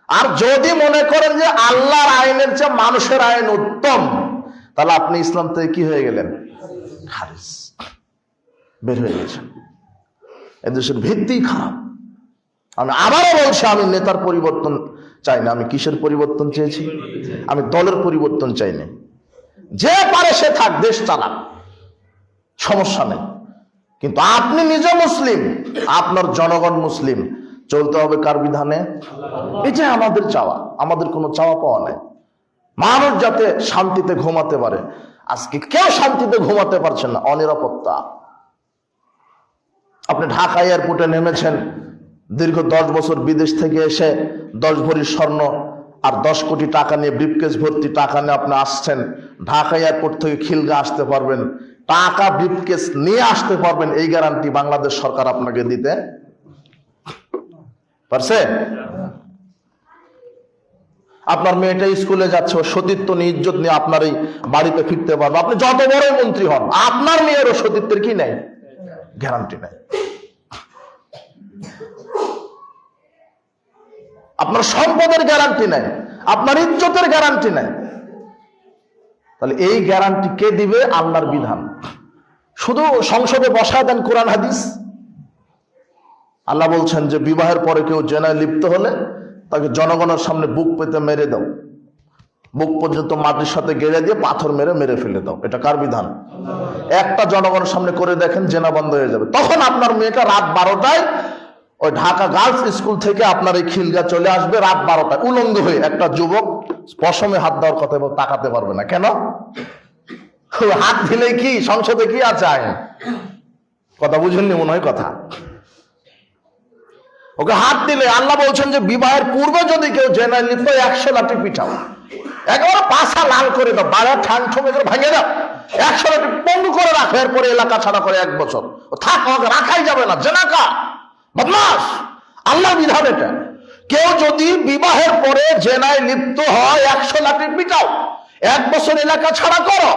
Speaker 1: আর যদি মনে করেন যে আল্লাহর আইনের চেয়ে মানুষের আইন উত্তম, তাহলে আপনি ইসলাম থেকে কি হয়ে গেলেন? খারিজ, বের হয়ে গেছেন। এদেশের ভিত্তি খারাপ। আমি আবারও বলছি, আমি নেতার পরিবর্তন চাই না। আমি কিসের পরিবর্তন চেয়েছি? আমি দলের পরিবর্তন চাই না। যে পারে সে থাক, দেশ চালাক, সমস্যা নেই। কিন্তু আপনি নিজে মুসলিম, আপনার জনগণ মুসলিম, চলতে হবে কার বিধানে? এই যে আমাদের চাওয়া, আমাদের কোনো চাওয়া পাওয়া নাই। মানুষ যাতে শান্তিতে ঘুমাতে পারে। আজকে কেউ শান্তিতে ঘুমাতে পারছেন না, অনিরাপত্তা। আপনি ঢাকা এয়ারপোর্টে নেমেছেন, দীর্ঘ 10 বছর বিদেশ থেকে এসে 10 ভরি স্বর্ণ আর 10 কোটি টাকা নিয়ে, ব্রিফকেস ভর্তি টাকা নিয়ে আপনি আসছেন। ঢাকা এয়ারপোর্ট থেকে খিলগা আসতে পারবেন, টাকা ব্রিফকেস নিয়ে আসতে পারবেন, এই গ্যারান্টি বাংলাদেশ সরকার আপনাকে দিতে পারছে? আপনার মেয়েটা স্কুলে যাচ্ছে, ও সতীত্ব নিয়ে, ইজ্জত নিয়ে আপনার এই বাড়িতে ফিরতে পারবে। আপনি যত বড় মন্ত্রী হন, আপনার মেয়েরও সতীত্বের কি নেই? গ্যারান্টি নেই। আপনার সম্পদের গ্যারান্টি নাই, আপনার ইজ্জতের গ্যারান্টি নাই। তাহলে এই গ্যারান্টি কে দিবে? আল্লাহর বিধান। শুধু সংসদে বসায় দেন কোরআন হাদিস। আল্লাহ বলছেন যে বিবাহের পরে কেউ জেনায় লিপ্ত হলে তাকে জনগণের সামনে বুক পেতে মেরে দাও, বুক পর্যন্ত মাটির সাথে গেড়ে দিয়ে পাথর মেরে মেরে ফেলে দাও। এটা কার বিধান? একটা জনগণের সামনে করে দেখেন, জেনা বন্ধ হয়ে যাবে। তখন আপনার মেয়েটা রাত 12টায় ওই ঢাকা গার্লস স্কুল থেকে আপনার এই খিলগা চলে আসবে রাত 12টায় উলঙ্গ হয়ে। একটা যুবক পশমে হাত দেওয়ার কথা তাকাতে পারবে না। কেন? হাত দিলে কি সংসদে কি আছে আইন? কথা বুঝেননি মনে হয় কথা। ওকে হাত দিলে আল্লাহ বলছেন যে বিবাহের পূর্বে যদি কেউ জেনায় লিপ্ত 100 লাঠি পিটাও, একেবারে পাছা লাল করে দাও, বাড়া ঠান ঠোঙে ভাঙে দাও, 100 লাঠি পঙ্গু করে রাখো, এরপরে এলাকা ছাড়া করে 1 বছর ও থাক, ওকে রাখাই যাবে না। জেনাকা বদমাস, আল্লাহর বিধান এটা। কেউ যদি বিবাহের পরে জেনায় লিপ্ত হয় 100 লাঠি পিটাও, 1 বছর এলাকা ছাড়া করো।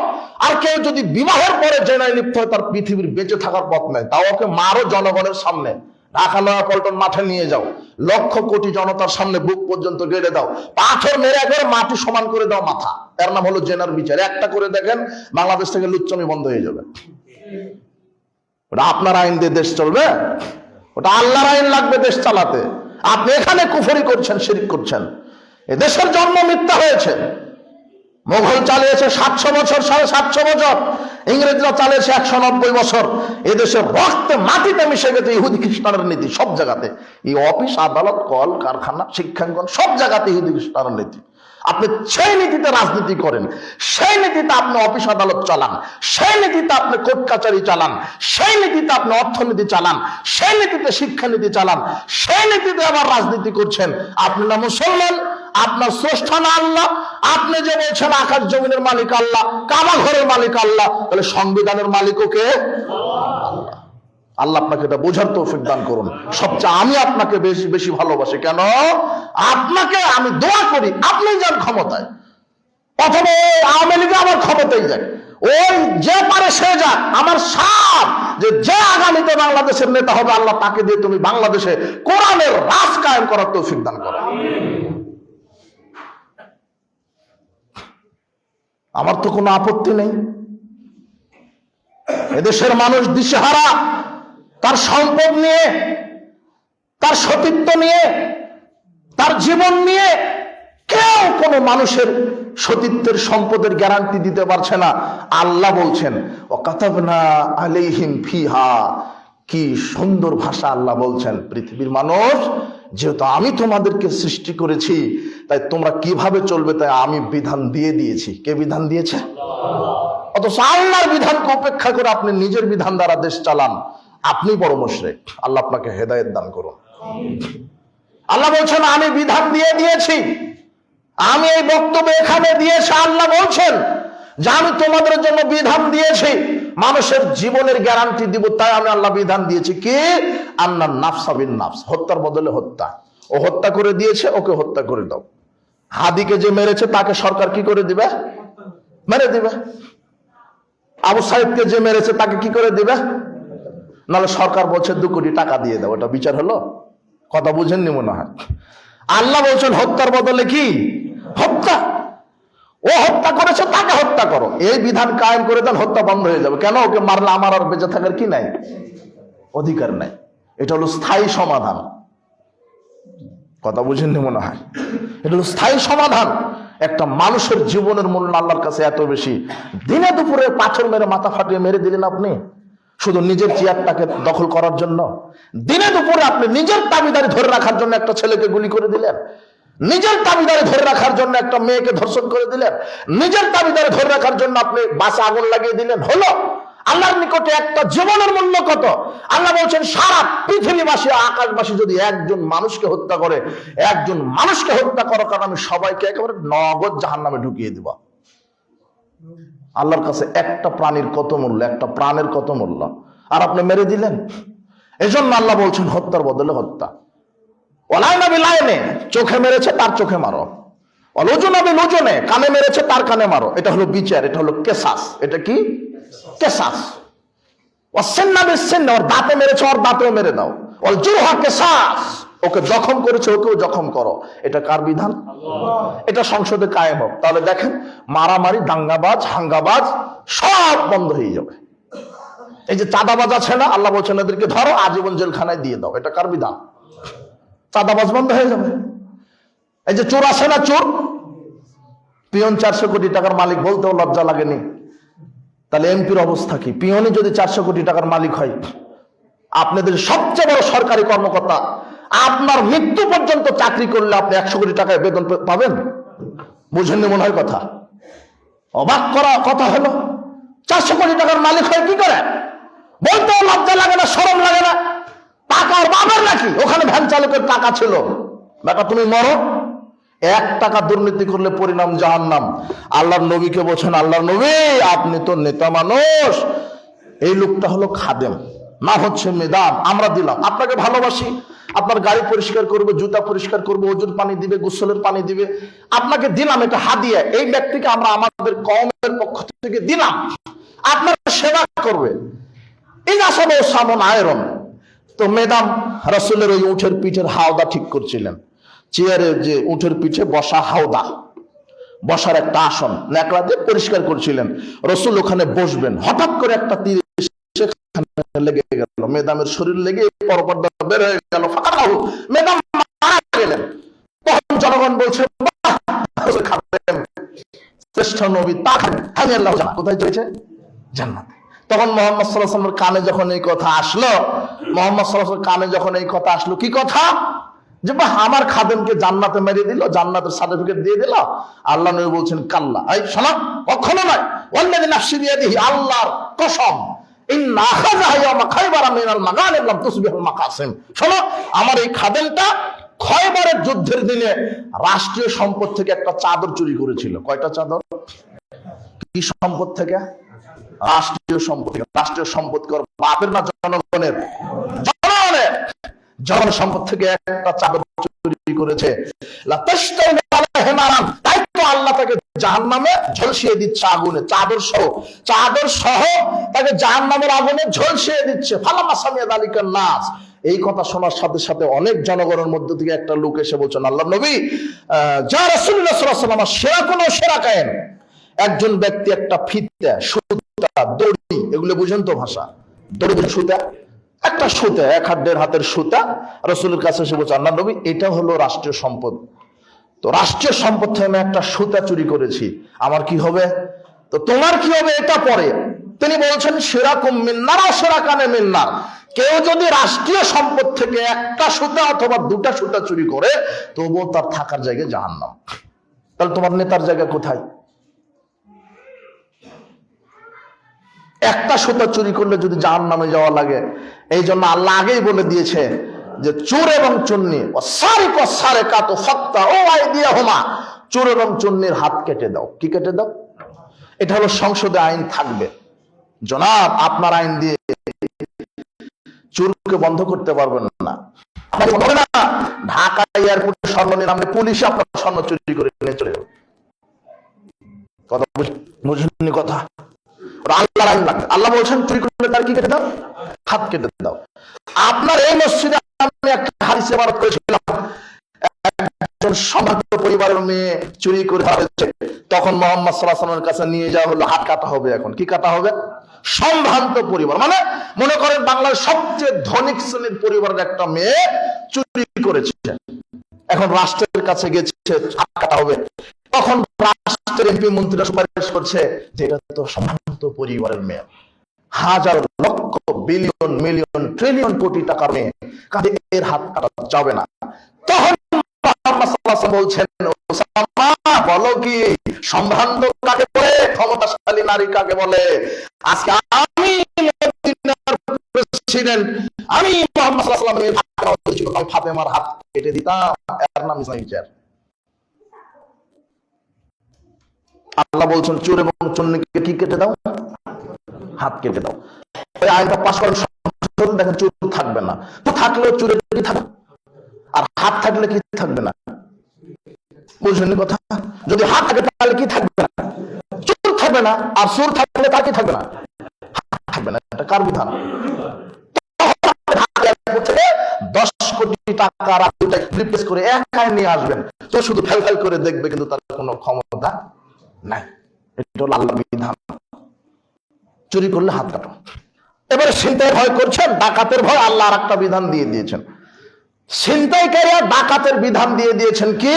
Speaker 1: আর কেউ যদি বিবাহের পরে জেনায় লিপ্ত হয়, তার পৃথিবীর বেঁচে থাকার পথ নাই। তাও ওকে মারো জনগণের সামনে, ঢাকা নয়াপল্টন মাঠে নিয়ে যাও, লক্ষ কোটি জনতার সামনে বুক পর্যন্ত গেড়ে দাও, পাথর মেরে একবার মাটি সমান করে দাও মাথা। এর নাম হলো জেনার বিচার। একটা করে দেখেন, বাংলাদেশ থেকে লুচ্চামি বন্ধ হয়ে যাবে। ওটা আপনার আইন দিয়ে দেশ চলবে? ওটা আল্লাহর আইন লাগবে দেশ চালাতে। আপনি এখানে কুফরি করছেন, শিরক করছেন। এ দেশের জন্ম মিথ্যা হয়েছে। মোগল চালিয়েছে 700 বছর, 750 বছর। ইংরেজরা চালিয়েছে 190 বছর। এদেশের রক্তে মাটিতে মিশে গেছে ইহুদি খ্রিস্টানের নীতি সব জায়গাতে। এই অফিস, আদালত, কল কারখানা, শিক্ষাঙ্গন সব জায়গাতে ইহুদি খ্রিস্টানের নীতি। আপনি সেই নীতিতে রাজনীতি করেন, সেই নীতিতে আপনি অফিস আদালত চালান, সেই নীতিতে আপনি কোর্ট কাচারি চালান, সেই নীতিতে আপনি অর্থনীতি চালান, সেই নীতিতে শিক্ষানীতি চালান, সেই নীতিতে আবার রাজনীতি করছেন। আপনি না মুসলমান, আপনার স্রষ্টা না আল্লাহ। আপনি যে বলছেন আকাশ জমিনের মালিক আল্লাহ, কাবা ঘরের মালিক আল্লাহ, তাহলে সংবিধানের মালিকও কে? আল্লাহ। আল্লাহ আপনাকে এটা বোঝার তৌফিক দান করুন। সবচেয়ে আমি আপনাকে বেশি বেশি ভালোবাসি। কেন? আপনাকে আমি দোয়া করি আপনি যান ক্ষমতায়, অথবা ওই আওয়ামী লীগে আমার ক্ষমতায় যাক, ওই যে পারে সে যাক। আমার সাথ যে আগামীতে বাংলাদেশের নেতা হবে, আল্লাহ তাকে দিয়ে তুমি বাংলাদেশে কোরআনের রাজ কায়েম করার তৌফিক দান করো। আমার তো কোনো আপত্তি নেই। এদেশের মানুষ দিশেহারা, তার সম্পদ নিয়ে, তার সতীত্ব নিয়ে, তার জীবন নিয়ে কেউ কোনো মানুষের সতীত্বের সম্পদের গ্যারান্টি দিতে পারছে না। আল্লাহ বলছেন ওয়াকাতাবনা আলাইহিম ফিহা, কি সুন্দর ভাষা আল্লাহ বলছেন, পৃথিবীর মানুষ যেহেতু আমি তোমাদেরকে সৃষ্টি করেছি, তাই তোমরা কিভাবে চলবে তাই আমি বিধান দিয়ে দিয়েছি। কে বিধান দিয়েছে? অথচ আল্লাহর বিধানকে উপেক্ষা করে আপনি নিজের বিধান দ্বারা দেশ চালান, আপনি বড় মুশরিক। আল্লাহ আপনাকে হেদায়েত দান করুন। আল্লাহ বলছেন আমি বিধান দিয়ে দিয়েছি, আমি এই বক্তব্য এখানে দিয়েছি। আল্লাহ বলছেন যে আমি তোমাদের জন্য বিধান দিয়েছি, মানুষের জীবনের গ্যারান্টি দিব, তাই আমি আল্লাহ বিধান দিয়েছি। কি? আন্নান নাফসা বিন নাফস, হত্যার বদলে হত্যা। ও হত্যা করে দিয়েছে, ওকে হত্যা করে দাও। হাদিকে যে মেরেছে তাকে সরকার কি করে দিবে? মেরে দিবে। আবু সাইদকে যে মেরেছে তাকে কি করে দিবে? নাহলে সরকার বলছে 2 কোটি টাকা দিয়ে দাও। এটা বিচার হলো? কথা বুঝেননি মনে হয়। আল্লাহ বলছেন হত্যার বদলে কি? হত্যা। ও হত্যা করেছে, তাকে হত্যা করো। এই বিধান কায়েম করে দেন, হত্যা বন্ধ হয়ে যাবে। কেন? ওকে মারলে আমার আর বেঁচে থাকার কি নাই? অধিকার নাই। এটা হলো স্থায়ী সমাধান। কথা বুঝেননি মনে হয়। এটা হলো স্থায়ী সমাধান। একটা মানুষের জীবনের মূল্য আল্লাহর কাছে এত বেশি। দিনে দুপুরে পাথর মেরে মাথা ফাটিয়ে মেরে দিলেন আপনি, শুধু নিজের চেয়ারটাকে দখল করার জন্য। দিনে দুপুরে আপনি নিজের দাবিদারি ধরে রাখার জন্য একটা ছেলেকে গুলি করে দিলেন, নিজের দাবিদারি ধরে রাখার জন্য একটা মেয়েকে ধর্ষণ করে দিলেন, নিজের দাবিদারি ধরে রাখার জন্য আপনি বাসে আগুন লাগিয়ে দিলেন। হলো? আল্লাহর নিকটে একটা জীবনের মূল্য কত? আল্লাহ বলছেন সারা পৃথিবীবাসী, আকাশবাসী যদি একজন মানুষকে হত্যা করে, একজন মানুষকে হত্যা করার কারণে আমি সবাইকে একেবারে নগদ জাহান্নামে ঢুকিয়ে দিব। আল্লাহর কাছে একটা প্রাণীর কত মূল্য, একটা প্রাণের কত মূল্য, আর আপনি মেরে দিলেন। এজন্য আল্লাহ বলছেন হত্যার বদলে হত্যা। ওলাইনা বিলাইনে, চোখে মেরেছে তার চোখে মারো। অলুজনা বিলুজনে, কানে মেরেছে তার কানে মারো। এটা হলো বিচার, এটা হলো কেসাস। এটা কি? কেসাস। ওয়াসিন্না বিসিন্না, ওর দাঁতে মেরেছে ওর দাঁতেও মেরে দাও। ওয়াল জুরহা কেসাস, ওকে জখম করেছে ওকেও জখম করো। এটা কার বিধান? এটা সংসদে কায়েম হোক। তাহলে দেখেন মারামারি, দাঙ্গাবাজ, হাঙ্গাবাজ সব বন্ধ হয়ে যাবে। এই যে চাঁদাবাজ আছে না, আল্লাহ বলছেন এদেরকে ধরো, আজীবন জেলখানায় দিয়ে দাও। এটা কার বিধান? চাঁদাবাজ বন্ধ হয়ে যাবে। এই যে চোর আছে না, চোর, পিয়ন 400 কোটি টাকার মালিক, বলতেও লজ্জা লাগেনি। তাহলে এমপির অবস্থা কি? পিয়নই যদি 400 কোটি টাকার মালিক হয়, আপনাদের সবচেয়ে বড় সরকারি কর্মকর্তা, আপনার মৃত্যু পর্যন্ত চাকরি করলে আপনি 100 কোটি টাকায় বেতন পাবেন? বুঝেননি মনে হয় কথা? অবাক করা কথা হলো। 400 কোটি টাকার মালিক হয় কি করে? বলতেও লজ্জা লাগে না, শরম লাগে না? টাকা ওর বাবার নাকি? ওখানে ভ্যান চালকের টাকা ছিল। বেটা তুমি মরো। 1 টাকা দুর্নীতি করলে পরিণাম জাহান্নাম। আল্লাহর নবীকে বলছেন, আল্লাহর নবী আপনি তো নেতা মানুষ, এই লোকটা হলো খাদেম, না হচ্ছে মেদাম। আমরা দিলাম, আপনাকে ভালোবাসি, আপনার গাড়ি পরিষ্কার করবে, জুতা পরিষ্কার করবে, ওজুর পানি দিবে, গোসলের পানি দিবে, আপনাকে দিলাম, এটা হাদিয়া। এই ব্যক্তিকে আমরা আমাদের কওমের পক্ষ থেকে দিলাম, আপনার সেবা করবে। এই আসলে সামন আয়রন। তো মেদাম রাসূলের ওই উঠের পিঠের হাওদা ঠিক করছিলেন। চেয়ারে যে উঠের পিঠে বসা হাওদা, বসার একটা আসন ন্যাকড়া দিয়ে পরিষ্কার করছিলেন। রাসূল ওখানে বসবেন, হঠাৎ করে একটা তীর লেগে গেল, মেদামের শরীর লেগে পরপর্দা বের হয়ে গেল। মেদাম মারা গেলেন। তখন জনগণ বলছে শ্রেষ্ঠ নবী তা আমি আল্লাহ জানা। কোথায় চলেছে? জান্নাতে। তখন মুহাম্মদ সাল্লাল্লাহু আলাইহি ওয়াসাল্লামের কানে যখন এই কথা আসলো, মুহাম্মদ সাল্লাল্লাহু আলাইহি ওয়াসাল্লামের কানে যখন এই কথা আসলো, কি কথা? যে বাহ, আমার খাদেমকে জান্নাতে মেরে দিল, জান্নাতের সার্টিফিকেট দিয়ে দিল। আল্লাহ নবী বলছেন, কাল্লা, এই শোনো, কখনো নয়। ওয়াল্লাযী নাফসি বিয়াদিহি, আল্লাহর কসম, ইন্না আখাযাহা ইয়াওমা খায়বারা মিনাল মাগানিম লাম তুসবিহুল মাকাসিম। শোনো, আমার এই খাদেমটা খয়বরের যুদ্ধের দিনে রাষ্ট্রীয় সম্পদ থেকে একটা চাদর চুরি করেছিল। কয়টা চাদর? কি সম্পদ থেকে? রাষ্ট্রীয় সম্পদ থেকে। রাষ্ট্রীয় সম্পদ কর বাপের না জনগণের? জনগণের। জন সম্পদ থেকে একটা চাদর চুরি করেছে। তাই তো আল্লাহ তাকে জাহান্নামে ঝলসিয়ে দিচ্ছে আগুনে, চাদর সহ তাকে জাহান্নামের আগুনে ঝলসিয়ে দিচ্ছে। ফালামা সামিয়া যালিকান নাস, এই কথা শোনার সাথে সাথে অনেক জনগণের মধ্যে থেকে একটা লোক এসে বলছেন, আল্লাহ নবী, যা রাসূলুল্লাহ সাল্লাল্লাহু আলাইহি ওয়াসাল্লাম, সেরা কোন সেরা কায়েন। একজন ব্যক্তি একটা ফিতা, সুতা, দড়ি, এগুলো বুঝেন তো ভাষা? দড়ি, সুতা, একটা সুতা, 1.5 হাতের সুতা রাসূলের কাছে এসে বলছে, আল্লাহ নবী, এটা হলো রাষ্ট্রীয় সম্পদ, তো রাষ্ট্রীয় সম্পদ থেকে আমি একটা সুতা চুরি করেছি, আমার কি হবে? তো তোমার কি হবে? এটা পরে তিনি বলছেন, শিরাকুম মিন্নার ওয়া শিরাকানে মিন্নার। কেউ যদি রাষ্ট্রীয় সম্পদ থেকে একটা সুতা অথবা 2টা সুতা চুরি করে, তবুও তার থাকার জায়গা জাহান্নাম। তাহলে তোমার নেতার জায়গা কোথায়? একটা সুতা চুরি করলে যদি জাহান্নামে যাওয়া লাগে, এই জন্য আল্লাহ আগেই বলে দিয়েছে যে চোর এবং চুন্নি, সারিক সারিকাতু ফাকতাউ আইদিয়াহুমা, চোর এবং চুন্নির হাত কেটে দাও। কি কেটে দাও? এটা হলো সংসদে আইন থাকবে। জনাব, আপনার আইন দিয়ে চোরকে বন্ধ করতে পারবেন না। ঢাকা এয়ারপোর্টে স্বর্ণ নিয়ে নামলে পুলিশ আপনার স্বর্ণ চুরি করে নিয়ে চলে যাবে। কথা বুঝলেন? কথা আল্লাহর আইন লাগবে। আল্লাহ বলছেন, চুরি করলে তার কি কেটে দাও? হাত কেটে দাও। আপনার এই মসজিদে আমি একটা হাদিস ইবারত করেছিলাম, একজন সম্ভ্রান্ত পরিবারের মেয়ে চুরি করে হয়েছে, তখন মুহাম্মদ সাল্লাল্লাহু আলাইহি ওয়াসাল্লামের কাছে নিয়ে যাওয়া হলো, হাত কাটা হবে। এখন কি কাটা হবে? সম্ভ্রান্ত পরিবার মানে মনে করেন বাংলার সবচেয়ে ধনিক শ্রেণীর পরিবারের একটা মেয়ে চুরি করেছে, এখন রাষ্ট্রের কাছে গেছে, হাত কাটা হবে। তখন রাষ্ট্রের এমপি মন্ত্রীরা সুপারিশ করছে যে এটা তো সম্ভ্রান্ত পরিবারের মেয়ে, হাজার লক্ষ বিলিয়ন মিলিয়ন ট্রিলিয়ন কোটি টাকার মেয়ে, কাজে এর হাত কাটা যাবে না। তখন মুহাম্মদ সাল্লাল্লাহু আলাইহি ওয়াসাল্লাম বলছেন, ওসামা, বলো কি সম্ভ্রান্ত কাকে বলে, ক্ষমতাশালী নারী কাকে বলে? আজকে আমি মদিনার প্রেসিডেন্ট, আমি মুহাম্মদ সাল্লাল্লাহু আলাইহি ওয়াসাল্লামের ফাতেমার হাত কেটে দিতাম, এর নাম ইসলামী বিচার। আল্লাহ বলছেন, চোর এবং চুন্নিকে কি কেটে দাও? হাত কেটে দাও। ওই আইনটা পাস করেন, দেখেন চোর থাকবে না। তো থাকলেও চোরের কি থাকবে, আর হাত থাকলে কি থাকবে না? বুঝলেন কথা? যদি হাত থাকে তাহলে কি থাকবে না? চোর থাকবে না। আর চোর থাকলে তার কি থাকবে না? হাত থাকবে না। এটা কার বিধান? 10 কোটি টাকা রিপ্লেস করে একাই নিয়ে আসবেন, তো শুধু ফেল করে দেখবে, কিন্তু তার কোনো ক্ষমতা নাই। এটা হলো আল্লাহর বিধান। চুরি করলে হাত কাটো। এবারে ছিনতাই ভয় করছেন, ডাকাতের ভয়, আল্লাহ আর একটা বিধান দিয়ে দিয়েছেন। ছিনতাইকারী আর ডাকাতের বিধান দিয়ে দিয়েছেন কি?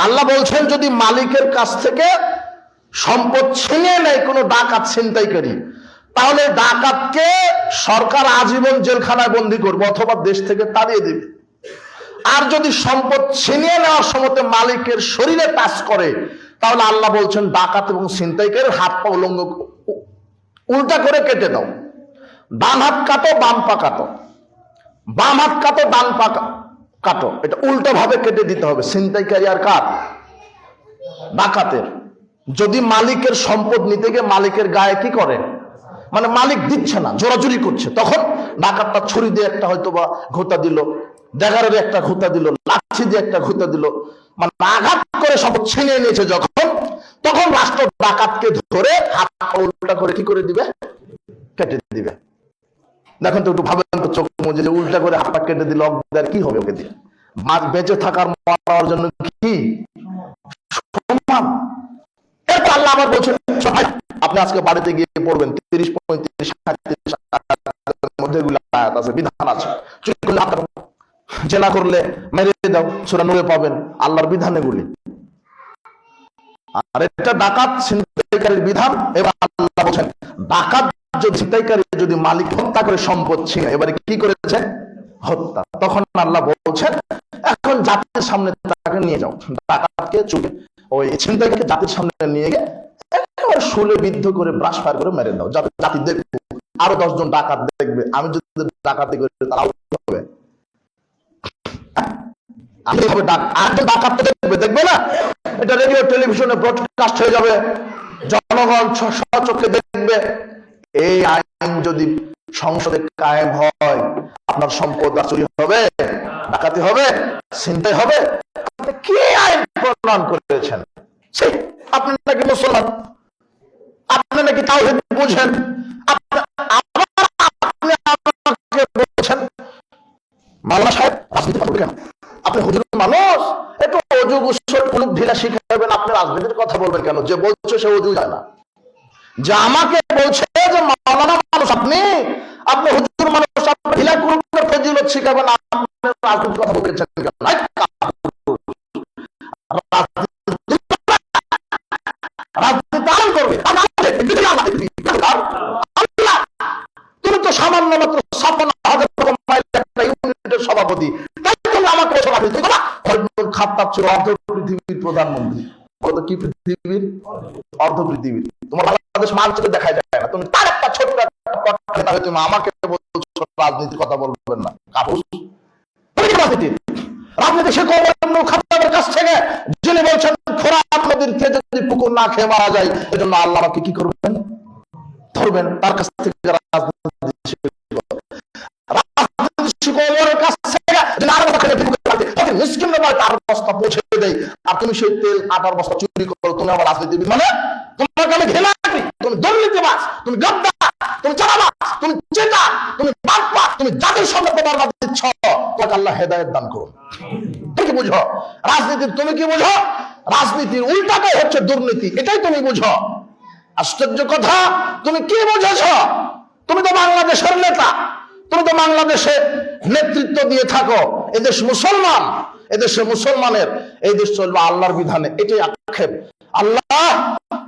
Speaker 1: আল্লাহ বলছেন, যদি মালিকের কাছ থেকে সম্পদ ছিনিয়ে নেয় কোনো ডাকাত ছিনতাইকারী, তাহলে ডাকাতকে সরকার আজীবন জেলখানায় বন্দী করবে অথবা দেশ থেকে তাড়িয়ে দিবে। আর যদি সম্পদ ছিনিয়ে নেওয়ার সময় মালিকের শরীরে টাচ করে, তাহলে আল্লাহ বলছেন ডাকাত এবং ছিনতাইকারীর হাত পা উলঙ্গ উল্টা করে কেটে দাও। ডান হাত কাটো, বাম পা কাটো, বাম হাত কাটো, ডান পা কাটো, এটা উল্টো ভাবে কেটে দিতে হবে। ছিনতাইকারী আর কার? ডাকাতের। যদি মালিকের সম্পদ নিতে গিয়ে মালিকের গায়ে কি করে, মানে মালিক দিচ্ছে না, জোরাজুরি করছে, তখন ডাকাতটা ছুরি দিয়ে একটা হয়তো বা ঘোতা দিল, ড্যাগারের একটা ঘোতা দিল, লাঠি দিয়ে একটা ঘোতা দিল, মানে আঘাত করে সম্পদ ছিনিয়ে নিয়েছে যখন, তখন রাষ্ট্র ডাকাতকে ধরে হাত উল্টা করে কি করে দিবে? কেটে দিবে। দেখেন তো, একটু ভাবেন তো, চোখ মুজে যে উল্টা করে হাত কেটে দিল, কি হবে ওকে দিয়ে? বেঁচে থাকার মারার জন্য কি সমান? এটা আল্লাহ আবার বলছেন, আপনি আজকে বাড়িতে গিয়ে পড়বেন 30, 35, 37 মধ্যে এগুলো আয়াত আছে, বিধান আছে। চুরি করলে হাত কাটো, জেনা করলে মেরে দাও, সূরা নূরে পাবেন আল্লাহর বিধান এগুলি। আর এটা ডাকাত ছিনতাইকারীর বিধান। এবার আল্লাহ বলছেন, ডাকাত যদি ছিনতাইকারী যদি মালিক হত্যা করে সম্পদ ছিনে, এবারে কি করেছে? হত্যা। তখন আল্লাহ বলছেন এখন জাতির সামনে তাকে নিয়ে যাও, ডাকাতকে চুপে ওই ছিনতাইকারীকে জাতির সামনে নিয়ে গিয়ে একেবারে শুলে বিদ্ধ করে ব্রাশ ফায়ার করে মেরে দাও, যাতে জাতি দেখবে, আরো 10 জন ডাকাত দেখবে। আমি যদি ডাকাতি করি তারা হবে, দেখবে না, এটা রেডিও টেলিভিশনে ব্রডকাস্ট হয়ে যাবে, জনগণ সচক্ষে দেখবে। এই আইন যদি সংসদে কায়েম হয়, আপনার সম্পদ চুরি হবে, ডাকাতি হবে, ছিনতাই হবে। আপনি কি আইন প্রণয়ন করেছেন? আপনি নাকি মুসলমান, আপনি নাকি তাওহীদ বুঝেন, আপনি বলছেন মাওলানা সাহেব রাজনীতি করবে কেন? আপনি হুজুর মানুষ, একটু অজু গোসল কুলুপ ঢিলা শিখাবেন, আপনি রাজনীতির কথা বলবেন কেন? যে বলছে সে অজু যায় না, যে আমাকে বলছে যে মাওলানা মানুষ, আপনি হুজুর মানুষ, আপনি ঢিলা কুলুপের ফজিলত শিখাবেন, আপনি রাজনীতির কথা বলছেন কেন? তুমি তো সামান্য মাত্র 56,000 ইউনিটের সভাপতি, তাই তুমি আমাকে রাজনীতি করা? খাত্তাব ছিল অর্ধ পৃথিবীর প্রধানমন্ত্রী, কত কি পৃথিবীর অর্ধ পৃথিবীর, তোমার বাংলাদেশ মানচিত্রে দেখা যায় না, তুমি তার একটা ছোট্ট একটা হয়ে তুমি আমাকে বলছো রাজনীতির কথা বলবেন না। কাপুস রাজনীতি শেখো খাত্তাবের কাছ থেকে, যিনি বলছেন ফোরাত নদীর থেকে যদি পুকুর না খেয়ে মারা যায়, এজন্য আল্লাহ আমাকে কি করবেন? ধরবেন। তার কাছ থেকে রাজনীতি শিখো, আর তুমি সেই তেল আটার বস্তা চুরি করো, তুমি আমার রাজনীতিবিদ মানে? তোমাকে আমি ঘৃণা করি, তুমি দুর্নীতিবাজ, তুমি গদ্দার, তুমি চাঁদাবাজ, তুমি চেতা, তুমি বাটপার, তুমি জাতির সামনে বরবাদ দিচ্ছ। তোমাকে আল্লাহ হেদায়েত দান করুন। তুমি কি বুঝো রাজনীতির? তুমি কি বুঝো? রাজনীতির উল্টাটাই হচ্ছে দুর্নীতি, এটাই তুমি বুঝো। আশ্চর্য কথা, তুমি কি বুঝেছ? তুমি তো বাংলাদেশের নেতা, তুমি তো বাংলাদেশে নেতৃত্ব দিয়ে থাকো। এদেশ মুসলমান, এদেশে মুসলমানের, এই দেশ চলবে আল্লাহর বিধানে, এটাই আক্ষেপ। আল্লাহ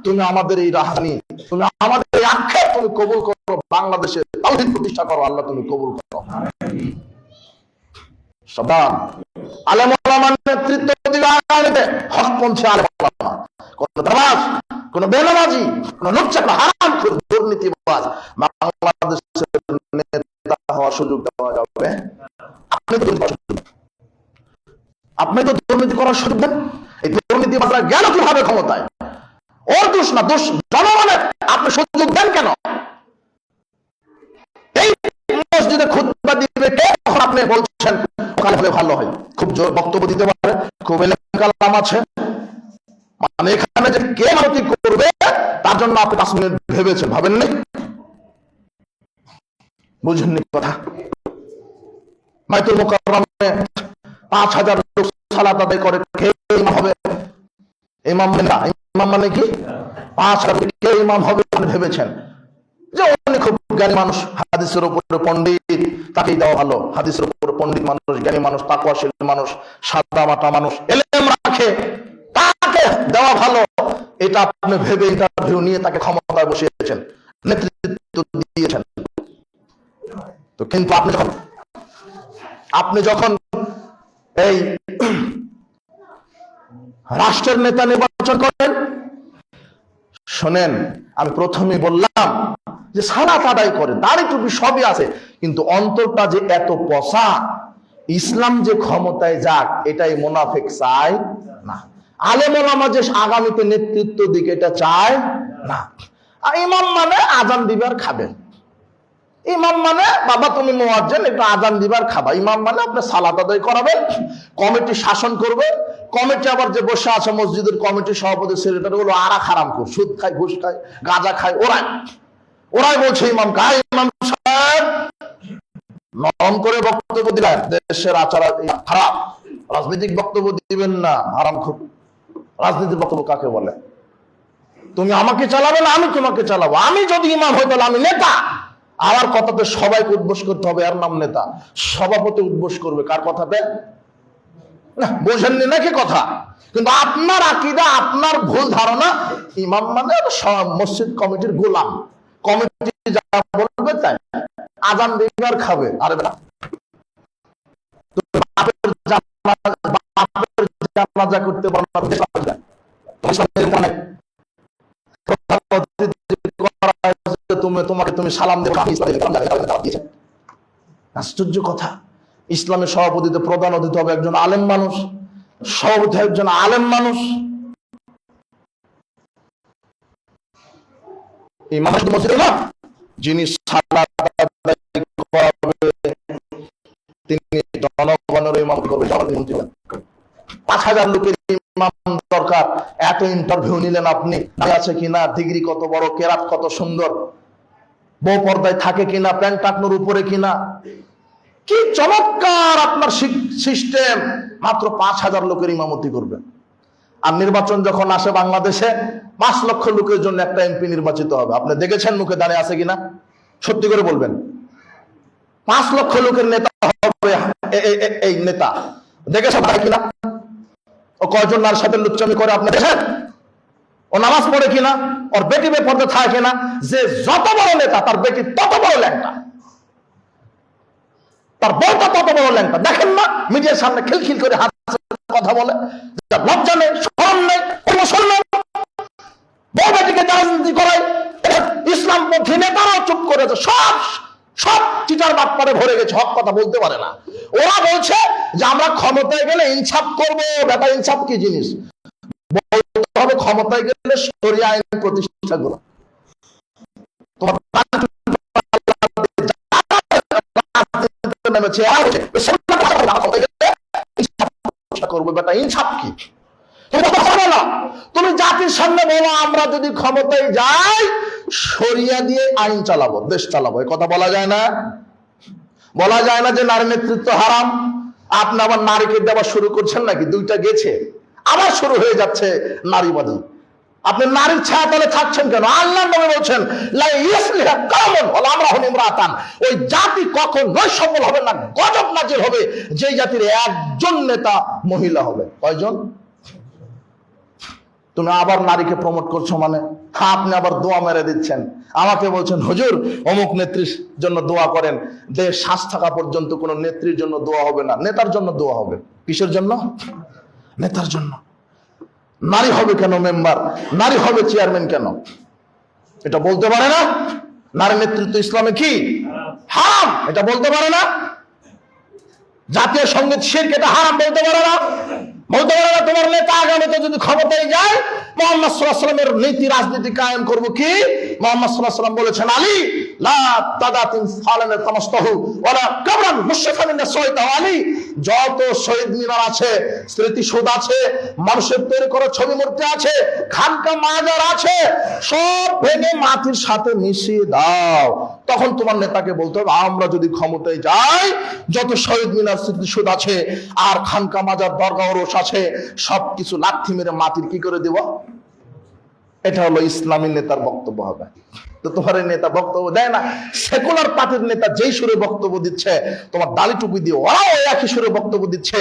Speaker 1: তুমি আমাদের এই রাহানি, তুমি আমাদের এই আক্ষেপ তুমি কবুল করো, বাংলাদেশে তাওহীদ প্রতিষ্ঠা করো, আল্লাহ তুমি কবুল করো। সাবধান, আলেম ওলামার নেতৃত্ব দিবে আগামীতে, হকপন্থী আলেম ওলামা, কোন দামাজ, কোন বেনামাজি, কোন লুচ্চা, কোন হারামখোর, দুর্নীতিবাজ বাংলাদেশের নেতা হওয়ার সুযোগ দেওয়া যাবে। আপনি তো দুর্নীতি করার সুযোগ দেন। এই দুর্নীতিবাজরা গেল কিভাবে ক্ষমতায়? ওর দোষ না, দোষ জনগণের। আপনি সুযোগ দেন কেন? এই মসজিদে খুতবা দিবে কে? তখন আপনি বলছেন ওখানে হলে ভালো হয়, খুব জোর বক্তব্য দিতে পারে, খুব এলাকালাম আছে, মানে এখানে যে কে মানতি করবে তার জন্য আপনি 5 মিনিট ভেবেছেন, ভাবেননি? বুঝেননি কথা? বাইতুল মুকাররমে 5,000 লোক সালাত আদায় করে, কে ইমাম হবে? ইমাম না, ইমাম মানে কি? 5,000 কে ইমাম হবে ভেবেছেন? যে উনি খুব জ্ঞানী মানুষ, হাদিসের উপরে পণ্ডিত, তাকেই দেওয়া ভালো। হাদিসের উপরে পণ্ডিত মানুষ, জ্ঞানী মানুষ, তাকওয়াশীল মানুষ, সাদা মাটা মানুষ, ইলম রাখে, তাকে দেওয়া ভালো। এটা আপনি ভেবে ইন্টারভিউ নিয়ে তাকে ক্ষমতায় বসিয়েছেন, নেতৃত্ব দিয়েছেন। তো কিন্তু আপনি যখন এই রাষ্ট্রের নেতা নির্বাচন করেন, শোনেন, আমি প্রথমেই বললাম যে সালাত আদায় করে, দাড়ি টুপি সবই আছে, কিন্তু অন্তরটা যে এত পচা, ইসলাম যে ক্ষমতায় যাক এটাই মুনাফিক চায় না। আলেম ওলামা যে আগামীতে নেতৃত্ব দিক এটা চায় না। আর ইমাম মানে আজান দিবার খাবেন, ইমাম মানে বাবা তুমি মুয়াজ্জিন, একটু আজান দিবার খাবা। ইমাম মানে আপনি সালাত আদায় করাবেন, কমিটি শাসন করবে। কমিটি আবার যে বসে আছে মসজিদের কমিটির সভাপতি সেক্রেটারি, হলো আরা খারাম করে, সুদ খায়, ঘুষ খায়, গাঁজা খায়, ওরাই বলছে ইমাম খায়, ইমাম সাহেব নরম করে বক্তব্য দিলেন, দেশের আচার খারাপ, রাজনৈতিক বক্তব্য দিবেন না, হারামখোর। রাজনীতির বক্তব্য কাকে বলে? তুমি আমাকে চালাবে না, আমি তোমাকে চালাবো। আমি যদি ইমাম হই তাহলে আমি নেতা, আমার কথাতে সবাইকে উদ্বোস করতে হবে, এর নাম নেতা। সভাপতি উদ্বোস করবে কার কথাতে? না, বোঝেননি নাকি কথা? কিন্তু আপনার আকীদা, আপনার ভুল ধারণা, ইমাম মানে মসজিদ কমিটির গোলাম, কমিটি যা বলবে তাই, আজান দিবার খাবে। আরে জানাজা করতে পারো না, তুমি সালাম দেবে, আশ্চর্য কথা। ইসলামের সভাপতিতে প্রধান অতিথি হবে একজন আলেম মানুষ, সভাপতি একজন আলেম মানুষ। যিনি তিনি জনগণের ইমাম করবে, 5,000 লোকের ইমাম দরকার। এত ইন্টারভিউ নিলেন আপনি, আছে কিনা, ডিগ্রি কত বড়, কেরাত কত সুন্দর, বউ পর্দায় থাকে কিনা, প্যান্ট টাকনোর উপরে কিনা, কি চমৎকার আপনার সিস্টেম। মাত্র 5,000 লোকের ইমামতি করবেন। আর নির্বাচন যখন আসে বাংলাদেশে, 5 লক্ষ লোকের জন্য একটা এমপি নির্বাচিত হবে। আপনি দেখেছেন মুখে দাঁড়িয়ে আছে কিনা? সত্যি করে বলবেন। 5 লক্ষ লোকের নেতা হবে এই নেতা, দেখেছেন কিনা? ও কয়জন নার সাথে লুচ্চামি করে আপনি দেখেন? ও নামাজ পড়ে কিনা? ওর বেটি বেপর্দা থাকে কিনা? যে যত বড় নেতা তার বেটি তত বড় ল্যাংটা, তার বউটা তত বড় ল্যাংটা। দেখেন না মিডিয়ার সামনে খিলখিল করে হাত কথা বলে, লজ্জা নেই, শরম নেই, মুসলমান বউ বেটিকে রাজনীতি করায়। ইসলামপন্থী নেতারাও চুপ করেছে, সব চিটার বাদ পরে ভরে গেছে, হক কথা বলতে পারে না। ওরা বলছে যে আমরা ক্ষমতায় গেলে ইনসাফ করবো। বেটা, ইনসাফ কি জিনিস? বলতে হবে ক্ষমতায় গেলে শরিয়া আইন প্রতিষ্ঠা করো। তোমার করবো, বেটা ইনসাফ কি? তুমি জাতির সামনে বলো আমরা যদি ক্ষমতায় যাই শরিয়া দিয়ে আইন চালাবো, দেশ চালাবো। এই কথা বলা যায় না? বলা যায় না যে নারী নেতৃত্ব হারাম? আপনি আবার নারীকে দেওয়া শুরু করছেন নাকি? 2টা গেছে, আবার শুরু হয়ে যাচ্ছে নারীবাদী। আপনি নারীর ছায়া তলে থাকছেন কেন? আল্লাহ নবী বলছেন ওই জাতি কখনোই সফল হবে না, গজব নাজিল হবে যে জাতির একজন নেতা মহিলা হবে। কয়জন? তুমি আবার নারীকে প্রমোট করছো মানে? আপনি আবার দোয়া মেরে দিচ্ছেন। আমাকে বলছেন হুজুর অমুক নেত্রীর জন্য দোয়া করেন। দেশ শ্বাস থাকা পর্যন্ত কোন নেত্রীর জন্য দোয়া হবে না, নেতার জন্য দোয়া হবে। কিসের জন্য? নেতার জন্য। নারী হবে কেন মেম্বার? নারী হবে চেয়ারম্যান কেন? এটা বলতে পারে না? নারী নেতৃত্ব ইসলামে কি হারাম, এটা বলতে পারে না? জাতীয় সঙ্গীত শিরক, এটা হারাম বলতে পারে না? বলতে পারে না? তোমার নেতা আগামীতে যদি ক্ষমতায় যায় মুহাম্মদ সাল্লাল্লাহু আলাইহি ওয়াসাল্লামের নীতি রাজনীতি কায়েম করব কি? মুহাম্মদ সাল্লাল্লাহু আলাইহি ওয়াসাল্লাম বলেছেন আলী লা তাদাতিন ফালান তামাস্তাহু ওয়ালা কাবরান মুশরিফান সাইতাহু। আলী, যত শহীদ মিনার আছে, স্মৃতিসৌধ আছে, মানুষের তৈরি করা ছবি মূর্তি আছে, খানকা মাজার আছে, সব ভেঙে মাটির সাথে মিশিয়ে দাও। তখন তোমার নেতাকে বলতে হবে আমরা যদি ক্ষমতায় যাই যত শহীদ মিনার স্মৃতিসৌধ আছে আর খানকা মাজার দরগা ওরস আছে সবকিছু লাথি মেরে মাটির কি করে দেব। এটা হলো ইসলামী নেতার বক্তব্য হবে। তো তোমার নেতা বক্তব্য দেয় না, সেকুলার পার্টির নেতা যেই সুরে বক্তব্য দিচ্ছে তোমার দাড়ি টুপি দিয়ে ওরাও একই সুরে বক্তব্য দিচ্ছে।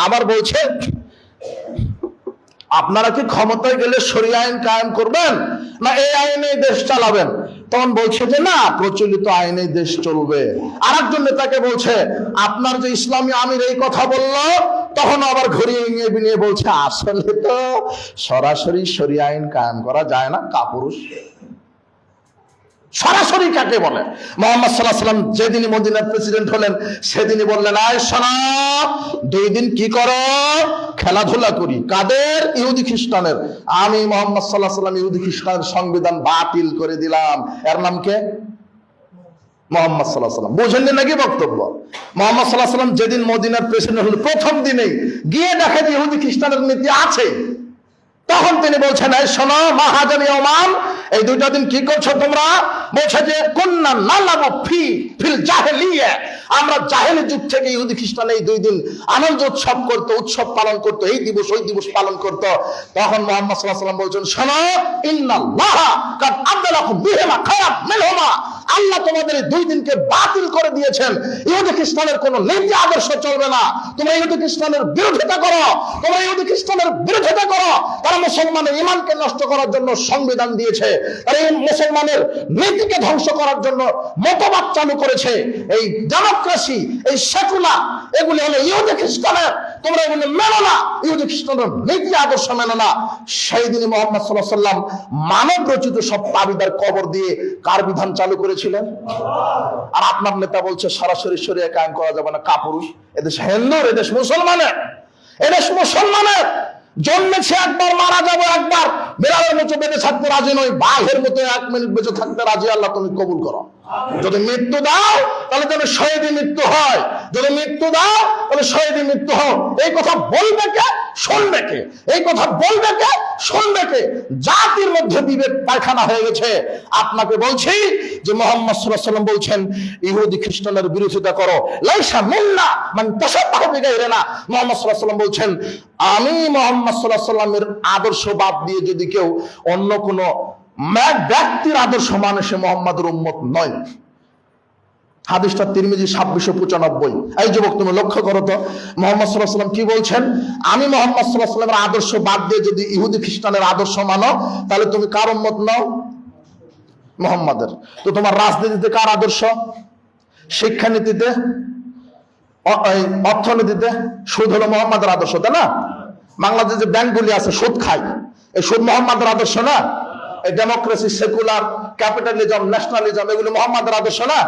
Speaker 1: আবার বলছে আপনারা কি ক্ষমতায় গেলে শরিয়া আইন কায়েম করবেন না এই আইনে দেশ চালাবেন? তখন বলছে যে না, প্রচলিত আইনে দেশ চলবে। আর একজন নেতাকে বলছে আপনার যে ইসলামী আমির এই কথা বললো, তখন আবার ঘুরিয়ে নিয়ে বলছে আসলে তো সরাসরি শরিয়া আইন কায়েম করা যায় না, কাপুরুষ। সরাসরি কাকে বলে? মুহাম্মদ সাল্লাল্লাহু আলাইহি ওয়াসাল্লাম যেদিনই মদিনার প্রেসিডেন্ট হলেন সেদিনই বললেন আয় শোনো 2 দিন কি করো? খেলাধুলা করি। কাদের? ইহুদি খ্রিস্টানের। আমি মুহাম্মদ সাল্লাল্লাহু আলাইহি ওয়াসাল্লাম ইহুদি খ্রিস্টানের সংবিধান বাতিল করে দিলাম। এর নাম কে? মুহাম্মদ সাল্লাল্লাহু আলাইহি ওয়াসাল্লাম। বুঝেননি নাকি বক্তব্য? মুহাম্মদ সাল্লাল্লাহু আলাইহি ওয়াসাল্লাম যেদিন মদিনার প্রেসিডেন্ট হলেন প্রথম দিনেই গিয়ে দেখে যে ইহুদি খ্রিস্টানের নীতি আছে। তখন তিনি বলছেন এই শোনো মাহাজানি ওমান, এই 2টা দিন কি করছো তোমরা? বলছে যে কুন্না নালামু ফিল জাহেলিয়া, আমরা জাহেলি যুগ থেকে ইহুদি খ্রিস্টান এই 2 দিন আনন্দ উৎসব করতো, উৎসব পালন করতো, এই দিবস ওই দিবস পালন করতো। তখন মুহাম্মদ সাল্লাল্লাহু আলাইহি ওয়াসাল্লাম বলছেন শোনো ইন্নাল্লাহা কাদ আবদালাকুম বিহিমা খায়রাম মিনহুমা, আল্লাহ আল্লাহ তোমাদের এই 2 দিনকে বাতিল করে দিয়েছেন। ইহুদি খ্রিস্টানের কোন নীতি আদর্শ চলবে না। তোমরা ইহুদি খ্রিস্টানের বিরোধিতা করো, তোমরা ইহুদি খ্রিস্টানের বিরোধিতা করো। তারা মুসলমানের ঈমানকে নষ্ট করার জন্য সংবিধান দিয়েছে, তারা এই মুসলমানের নীতিকে ধ্বংস করার জন্য মতবাদ চালু করেছে। এই ডেমোক্রেসি, এই সেকুলার, এগুলি হলো ইহুদি খ্রিস্টানের। তোমরা এগুলি মেনো না, ইহুদি খ্রিস্টানের নীতি আদর্শ মেনো না। সেই দিনে মুহাম্মদ সাল্লাল্লাহু আলাইহি ওয়াসাল্লাম মানব রচিত সব তাবিদার কবর দিয়ে কার বিধান চালু করেছিলেন? আর আপনার নেতা বলছে সরাসরি শরিয়া কায়েম করা যাবে না। কাপুরুষ! এদেশ হিন্দুর, এদেশ মুসলমানের, এদেশ মুসলমানের। জন্মেছে একবার, মারা যাবো একবার। বিড়ালের মতো বেঁচে থাকতে রাজি নই, বাঘের মতো 1 মিনিট বেঁচে থাকতে রাজি। আল্লাহ তুমি কবুল করো। যদি মৃত্যু দাও তাহলে যেন শহীদ মৃত্যু হয়, যদি মৃত্যু দাও তাহলে শহীদ মৃত্যু হোক। এই কথা বলবে কে? শুনবে কে? এই কথা বলবে কে? শুনবে কে? জাতির মধ্যে বিবেক পায়খানা হয়ে গেছে। আপনাকে বলছি যে মুহাম্মদ সাল্লাল্লাহু আলাইহি ওয়াসাল্লাম বলছেন ইহুদি খ্রিস্টানের বিরোধিতা করো। লাইসা মিন্না মান তাশাব্বাহা বিগাইরিনা। মুহাম্মদ সাল্লাল্লাহু আলাইহি ওয়াসাল্লাম বলছেন আমি মুহাম্মদ সাল্লাল্লাহু আলাইহি ওয়াসাল্লামের আদর্শ বাদ দিয়ে যদি কেউ অন্য কোন ব্যক্তির আদর্শ মানে সে মুহাম্মাদের উম্মত নয়। হাদিসটা তিরমিজি 2695। এই যুবক তুমি লক্ষ্য করো তো মুহাম্মদ সাল্লাল্লাহু আলাইহি ওয়াসাল্লাম কি বলছেন? আমি মুহাম্মদ সাল্লাল্লাহু আলাইহি ওয়াসাল্লামের আদর্শ বাদ দিয়ে যদি ইহুদি খ্রিস্টানের আদর্শ মানো তাহলে তুমি কার উম্মত নও? মুহাম্মাদের। তো তোমার রাজনীতিতে কার আদর্শ? শিক্ষানীতিতে, অর্থনীতিতে সুদ হলো মুহাম্মাদের আদর্শ, তাই না? বাংলাদেশে যে ব্যাংকগুলি আছে সুদ খায়, এই সুদ মুহাম্মাদের আদর্শ না? এই ডেমোক্রেসি, সেকুলার, ক্যাপিটালিজম, ন্যাশনালিজম, এগুলো মুহাম্মাদের আদর্শ না?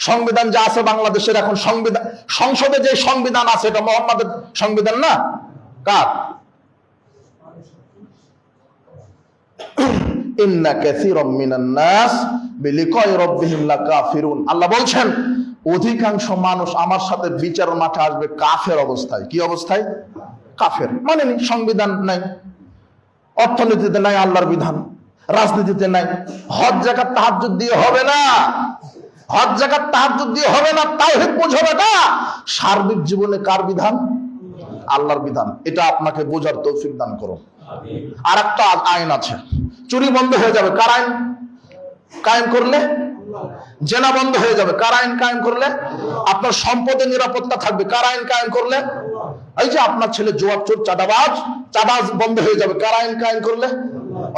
Speaker 1: সংবিধান যা আছে বাংলাদেশের এখন, সংবিধান, সংসদে যে সংবিধান আছে এটা মুহাম্মাদের সংবিধান না? কার? ইন্না কাসীরাম মিনান নাস বিলিকাই রাব্বিহিম লাকাফিরুন। আল্লাহ বলছেন অধিকাংশ মানুষ আমার সাথে বিচারের মাঠে আসবে কাফের অবস্থায়। কি অবস্থায়? কাফের। মানে সংবিধান নাই, অর্থনীতিতে নাই আল্লাহর বিধান, রাজনীতিতে নাই। হজ যাকাত তাহাজ্জুদ দিয়ে হবে না, হজ যাকাত তাহাজ্জুদ দিয়ে হবে না, তাওহীদ বুঝবে না। সার্বিক জীবনে কার বিধান? আল্লাহর বিধান। এটা আপনাকে বোঝার তৌফিক দান করো। আর একটা আইন আছে, চুরি বন্ধ হয়ে যাবে কার আইন কায়েম করলে? জেনা বন্ধ হয়ে যাবে কার আইন কায়েম করলে? আপনার সম্পদের নিরাপত্তা থাকবে কার আইন কায়েম করলে? এই যে আপনার ছেলে জুয়া চোর, চাঁদাবাজ, চাঁদাবাজ বন্ধ হয়ে যাবে কার আইন কায়েম করলে?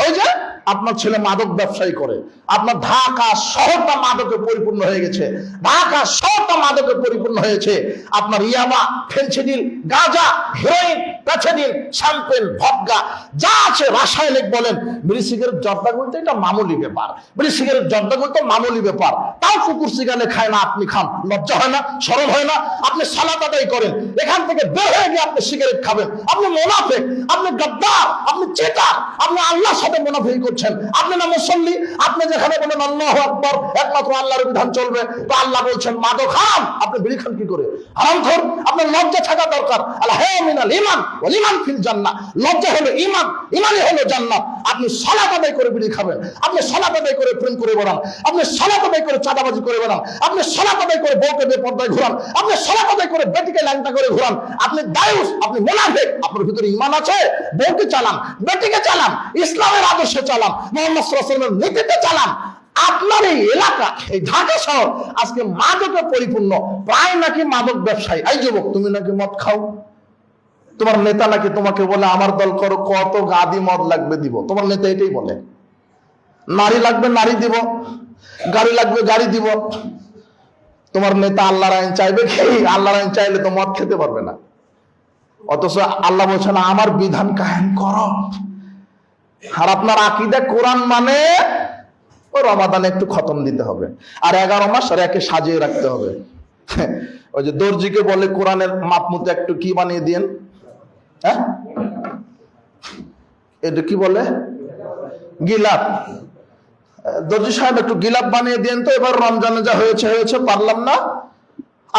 Speaker 1: ওই যে আপনার ছেলে মাদক ব্যবসায়ী করে, আপনার ঢাকা শহরটা মাদকে পরিপূর্ণ হয়ে গেছে, ঢাকা শহরটা মাদকে পরিপূর্ণ হয়েছে। আপনার ইয়াবা, ফেনসিডিল, গাঁজা, হেরোইন, প্যাথেডিন, শ্যাম্পেন, ভদকা যা আছে রাসায়নিক বলেন, বিড়ি সিগারেট জর্দা বলতে এটা মামুলি ব্যাপার, বিড়ি সিগারেট জর্দা বলতে মামুলি ব্যাপার। তাও কুকুর সিগারে খায় না, আপনি খান, লজ্জা হয় না? শরম হয় না? আপনি সালাত আদায় করেন, এখান থেকে বের হয়ে গিয়ে আপনি সিগারেট খাবেন। আপনি মুনাফিক, আপনি গাদ্দার, আপনি চিটার, আপনি আল্লাহর সাথে মুনাফিক করছেন। আপনি না মুসল্লি, আপনি যেখানে বলেন আল্লাহু আকবার, একমাত্র আল্লাহর বিধান চলবে, তো আল্লাহ বলছেন মাদক হারাম, আপনি বিড়ি খান কি করে? হারামখোর। আপনার লজ্জা থাকা দরকার। আল হায়া মিনাল ঈমান ওয়াল ঈমান ফিল জান্নাহ। লজ্জা হলো ঈমান, ঈমানই হলো জান্নাত। আপনি সালাত আদায় করে বিড়ি খাবেন, আপনি সালাত আদায় করে প্রেম করে বেড়ান, আপনি সালাত আদায় করে চাঁদাবাজি করে বেড়ান, আপনি সালাত আদায় করে বউকে বেপরদায় ঘোরান, আপনি সালাত আদায় করে বেটিকে ল্যাংটা করে ঘোরান, আপনি দায়ুস, আপনি মুনাফিক। আপনার ভিতরে ঈমান আছে, বউকে চালান, বেটিকে চালান, ইসলামের আদর্শে চালান, মুহাম্মদ সাল্লাল্লাহু আলাইহি ওয়াসাল্লামের নীতিতে চালান। আপনার এই এলাকা, এই ঢাকা শহর আজকে মাদকে পরিপূর্ণ, প্রায় নাকি মাদক ব্যবসায়ী। এই যুবক তুমি নাকি মদ খাও, তোমার নেতা নাকি তোমাকে বলে আমার দল করো, কত গাদি মদ লাগবে দিব। তোমার নেতা এটাই বলে। নারী লাগবে নারী দিব, গাড়ি লাগবে গাড়ি দিব। তোমার নেতা আল্লাহর আইন চাইবে কি? আল্লাহর আইন চাইলে তো মদ খেতে পারবে না। অথচ আল্লাহ বলছেন আমার বিধান কায়েম করো। আর আপনার আকীদা কোরআন মানে ও রমাদানে একটু খতম দিতে হবে, আর 11 মাস আর একে সাজিয়ে রাখতে হবে। ওই যে দর্জিকে বলে কোরআনের মাপ মতো একটু কি বানিয়ে দিয়েন, হ্যাঁ এটা কি বলে? গিলাপ। দর্জি সাহেব একটু গিলাপ বানিয়ে দিয়েন তো, এবার রমজানে যা হয়েছে হয়েছে, পারলাম না,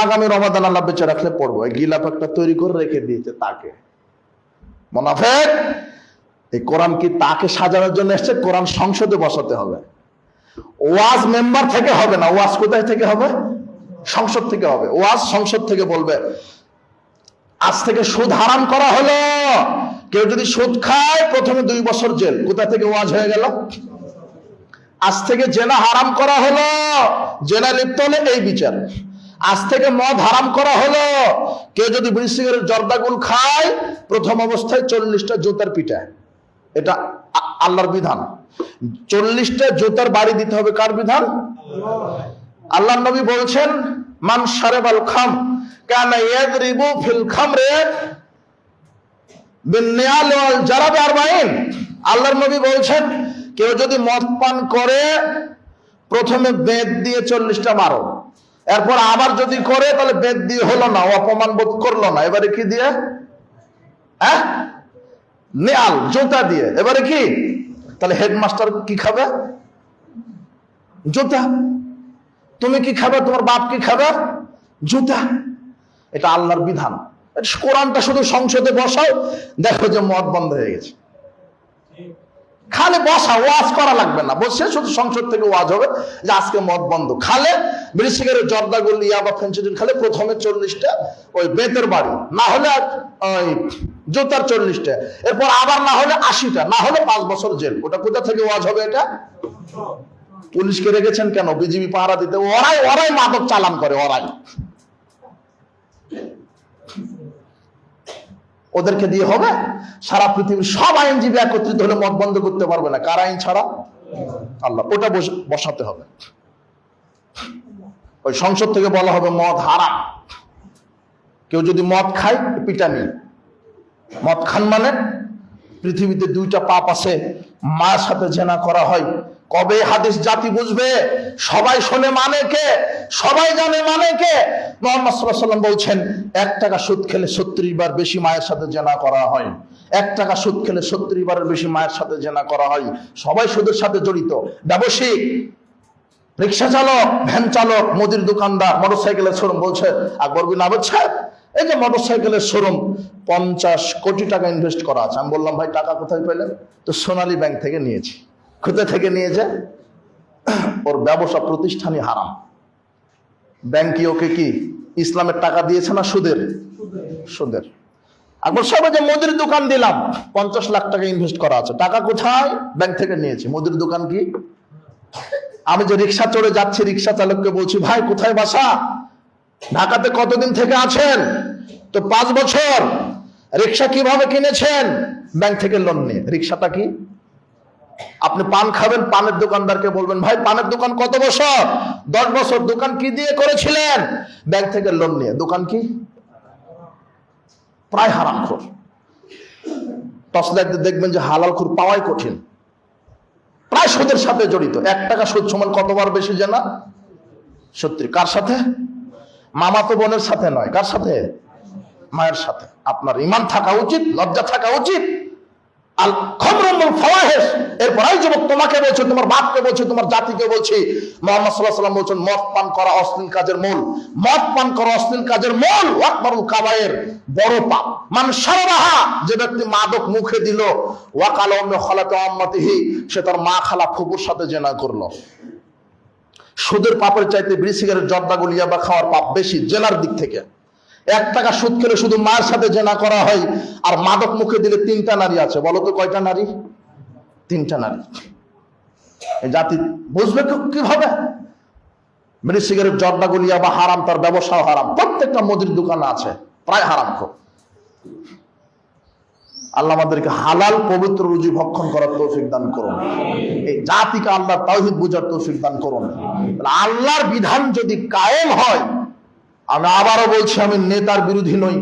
Speaker 1: আগামী রমাদান আল্লাহ বেঁচে রাখলে পড়বো। এই গিলাপ একটা তৈরি করে রেখে দিয়েছে তাকে। মুনাফিক। এই কোরআন কি তাকে সাজানোর জন্য এসেছে? কোরআন সংসদে বসাতে হবে। ওয়াজ মেম্বার থেকে হবে না, ওয়াজ কোথায় থেকে হবে? সংসদ থেকে হবে। ওয়াজ সংসদ থেকে বলবে আজ থেকে সুদ হারাম করা হলো, কেউ যদি সুদ খায় প্রথমে 2 বছর জেল। কোথা থেকে ওয়াজ হয়ে গেল? আজ থেকে জেনা হারাম করা হলো, জেনা লিপ্ত হলে এই বিচার। আজ থেকে মদ হারাম করা হলো, কেউ যদি বিড়ি সিগারেট জর্দাগুল খায় প্রথম অবস্থায় 40টা জুতার পিটায়। এটা আল্লাহর বিধান। 40টা জুতার বাড়ি দিতে হবে। কার বিধান? আল্লাহর নবী বলছেন, মান শারাবাল খাম কানা ইয়াদরিবু ফিল খামরে বিন্নিয়াল ওয়াল জারাব 40। আল্লাহর নবী বলছেন, কেউ যদি মদ পান করে প্রথমে বেদ দিয়ে 40টা মারো, এরপর আবার যদি করে তাহলে বেদ দিয়ে হলো না, অপমান বোধ করলো না, এবারে কি দিয়ে? নেয়াল, জুতা দিয়ে। এবারে কি? তাহলে হেডমাস্টার কি খাবে? জুতা। তুমি কি খাবে? তোমার বাপ কি খাবে? জুতা। এটা আল্লাহর বিধান। কোরআনটা শুধু সংসদে বসাও, দেখো যে মদ বন্ধ হয়ে গেছে। খালে বসা, ওয়াজ করা লাগবে না, বসে শুধু সংসদ থেকে ওয়াজ হবে যে আজকে মদ বন্ধ। খালে বিড়ি সিগারেট জর্দাগুল ইয়াবা ফেন্সিডিল খালে প্রথমে 40টা ওই বেতের বাড়ি, না হলে ওই জুতার 40টা, এরপর আবার না হলে 80টা, না হলে 5 বছর জেল। ওটা কোথা থেকে ওয়াজ হবে? এটা পুলিশকে রেখেছেন কেন? বিজিবি পাহারা দিতে। ওরাই মাদক চালান করে, ওরাই। ওদেরকে দিয়ে হবে? সারা পৃথিবীর সব আইনজীবী একত্রিত হলে মদ বন্ধ করতে পারবে না। কার আইন ছাড়া? আল্লাহ। ওটা বসাতে হবে। ওই সংসদ থেকে বলা হবে মদ হারাম। কেউ যদি মদ খায় পিটানি। মদ খান মানে পৃথিবীতে 2টা পাপ আছে। মায়ের সাথে জেনা করা হয়। কবে হাদিস জাতি বুঝবে? সবাই শোনে মানে কে? সবাই জানে মানে কে? মুহাম্মদ সাল্লাল্লাহু আলাইহি ওয়াসাল্লাম বলছেন, 1 টাকা সুদ খেলে 70 বার বেশি মায়ের সাথে জেনা করা হয়। 1 টাকা সুদ খেলে 70 বারের বেশি মায়ের সাথে জেনা করা হয়। সবাই সুদের সাথে জড়িত। ব্যবসায়িক, রিক্সা চালক, ভ্যান চালক, মুদির দোকানদার, মোটরসাইকেলের শোরুম। বলছে আকবর বিন আবদ সাহেব, এই যে মোটরসাইকেলের শোরুম 50 কোটি টাকা ইনভেস্ট করা আছে। আমি বললাম, ভাই টাকা কোথায় পেলেন? তো সোনালী ব্যাংক থেকে নিয়েছি। কোথা থেকে নিয়েছে? ওর ব্যবসা প্রতিষ্ঠানই হারাম। ব্যাংকই ওকে কি ইসলামের টাকা দিয়েছে না সুদের? সুদের। আকবর সাহেব, যে মুদির দোকান দিলাম 50 লাখ টাকা ইনভেস্ট করা আছে, টাকা কোথায়? ব্যাংক থেকে নিয়েছি। মুদির দোকান কি? আমি যে রিক্সা চড়ে যাচ্ছি, রিক্সা চালককে বলছি, ভাই কোথায় বাসা? ঢাকাতে কতদিন থেকে আছেন? তো 5 বছর। রিক্সা কিভাবে কিনেছেন? ব্যাংক থেকে লোন নিয়ে। রিক্সাটা কি? আপনি পান খাবেন, পানের দোকানদারকে বলবেন, ভাই পানের দোকান কত বছর? 10 বছর। দোকান কি দিয়ে করেছিলেন? ব্যাংক থেকে লোন নিয়ে। দোকান কি? প্রায় হারামখোর। টর্চ লাইটে দেখবেন যে হালালখোর পাওয়াই কঠিন। প্রায় সুদের সাথে জড়িত। 1 টাকা সুদ সমান কতবার বেশি জানা? 70। কার সাথে? মামাতো বোনের সাথে নয়। কার সাথে? মায়ের সাথে। আপনার ঈমান থাকা উচিত, লজ্জা থাকা উচিত। আল খামরুল ফাওয়াহিশ। এরপরই যুবক তোমাকে বলছে, তোমার বাপকে বলছে, তোমার জাতিকে বলছি, মুহাম্মদ সাল্লাল্লাহু আলাইহি ওয়াসাল্লাম বলছেন, মদ পান করা অশ্লীল কাজের মূল। মদ পান করা অশ্লীল কাজের মূল। আকবারুল কাবায়ের, বড় পাপ। মান শারাবাহা, যে ব্যক্তি মাদক মুখে দিল, ওয়া কালা উম্মু খালাতু আম্মাতিহি, সে তার মা খালা ফুফুর সাথে জিনা করলো। সুদের পাপের চাইতে বিড়ি সিগারেট জর্দাগুল ইয়াবা খাওয়ার পাপ বেশি জেনার দিক থেকে। 1 টাকা সুদ খেলে শুধু মায়ের সাথে জেনা করা হয়, আর মাদক মুখে দিলে 3টা নারী আছে। বলো তো কয়টা নারী? 3টা নারী। এই জাতি বুঝবে কিভাবে? বিড়ি সিগারেট জর্দাগুল ইয়াবা হারাম, তার ব্যবসাও হারাম। প্রত্যেকটা মুদির দোকানে আছে, প্রায় হারাম খো। আল্লাহ আমাদেরকে হালাল পবিত্র রুজি ভক্ষণ করার তৌফিক দান করুন। এই জাতিকে আল্লাহর তাওহীদ বুঝার তৌফিক দান করুন। আল্লাহর বিধান যদি কায়েম হয়, আমি আবারও বলছি, আমি নেতার বিরোধী নই,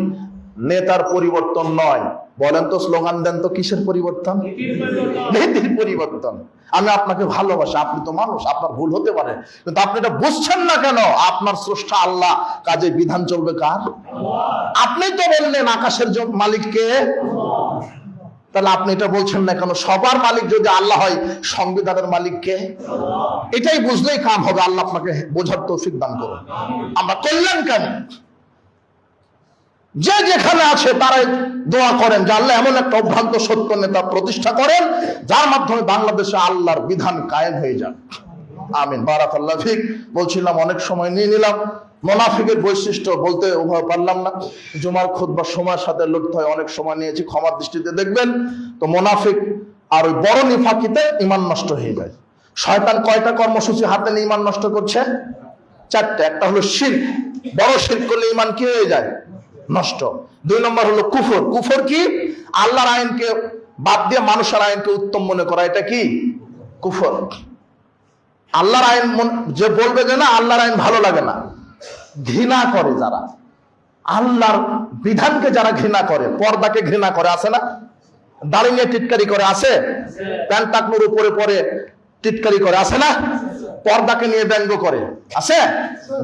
Speaker 1: নেতার পরিবর্তন নয়। বলেন তো, স্লোগান দেন তো, কিসের পরিবর্তন? নীতির পরিবর্তন। আমি আপনাকে ভালোবাসি, আপনি তো মানুষ, আপনার ভুল হতে পারে, কিন্তু আপনি এটা বুঝছেন না কেন? আপনার স্রষ্টা আল্লাহ, কাজে বিধান চলবে কার? আপনি তো বললেন আকাশের মালিককে, তাহলে আপনি এটা বলছেন না কেন? সবার মালিক যদি আল্লাহ হয়, সংবিধানের মালিক কে? এটাই বুঝলেই কাম হবে। আল্লাহ আপনাকে বোঝার তৌফিক দান করুন। আমরা করলেন কেন? যে যেখানে আছে তারাই দোয়া করেন যে আল্লাহ এমন একটা অভ্রান্ত সত্য নেতা প্রতিষ্ঠা করেন, যার মাধ্যমে বাংলাদেশে আল্লাহর বিধান কায়েম হয়ে যান। আমিন। বারাকাল্লাহ ফিক। বলছিলাম অনেক সময় নিয়ে নিলাম। মুনাফিকের বৈশিষ্ট্য বলতে ওভাবে পারলাম না। জুমার খুতবা সময়ের সাথে লড়তে হয়, অনেক সময় নিয়েছি, ক্ষমার দৃষ্টিতে দেখবেন। তো মুনাফিক আর ওই বড় নিফাকিতে ঈমান নষ্ট হয়ে যায়। শয়তান কয়টা কর্মসূচি হাতে নিয়ে ইমান নষ্ট করছে? চারটা। একটা হলো শিরক, বড় শিরক করলে ইমান কি হয়ে যায়? নষ্ট। 2 নম্বর হলো কুফর। কুফর কি? আল্লাহর আইনকে বাদ দিয়ে মানুষের আইনকে উত্তম মনে করা, এটা কি? কুফর। আল্লাহর আইন যে বলবে যে না আল্লাহর আইন ভালো লাগে না, ঘৃণা করে যারা, আল্লাহর বিধানকে যারা ঘৃণা করে, পর্দাকে ঘৃণা করে, আছে না? দাড়ি নিয়ে টিটকারি করে, আছে? প্যান্ট টাকনুর উপরে পরে টিটকারি করে, আছে না? পর্দাকে নিয়ে ব্যঙ্গ করে, আছে?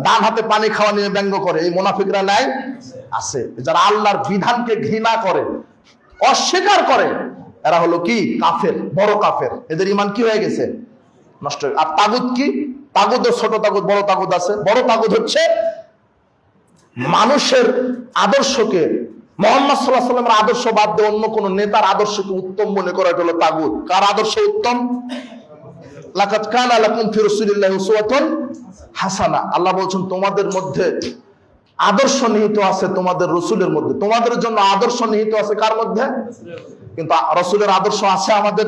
Speaker 1: ডান হাতে পানি খাওয়া নিয়ে ব্যঙ্গ করে, এই মুনাফিকরা নাই? আছে। যারা আল্লাহর বিধানকে ঘৃণা করে, অস্বীকার করে, এরা হলো কি? কাফের, বড় কাফের। এদের ইমান কি হয়ে গেছে? নষ্ট। আর তাগুত কি? তাগুতের ছোট তাগুত, বড় তাগুত আছে। বড় তাগুত হচ্ছে মানুষের আদর্শকে, মুহাম্মদ সাল্লাল্লাহু আলাইহি ওয়াসাল্লামের আদর্শ বাদ দিয়ে অন্য কোন নেতার আদর্শকে উত্তম মনে করা, এটা হলো তাগুত। কার আদর্শ উত্তম? লাকাদ কানা লাকুম ফি রাসূলিল্লাহি উসওয়াতুন হাসানাহ। আল্লাহ বলছেন তোমাদের মধ্যে আদর্শ নিহিত আছে তোমাদের রাসূলের মধ্যে। তোমাদের জন্য আদর্শ নিহিত আছে কার মধ্যে? কিন্তু রাসূলের আদর্শ আছে আমাদের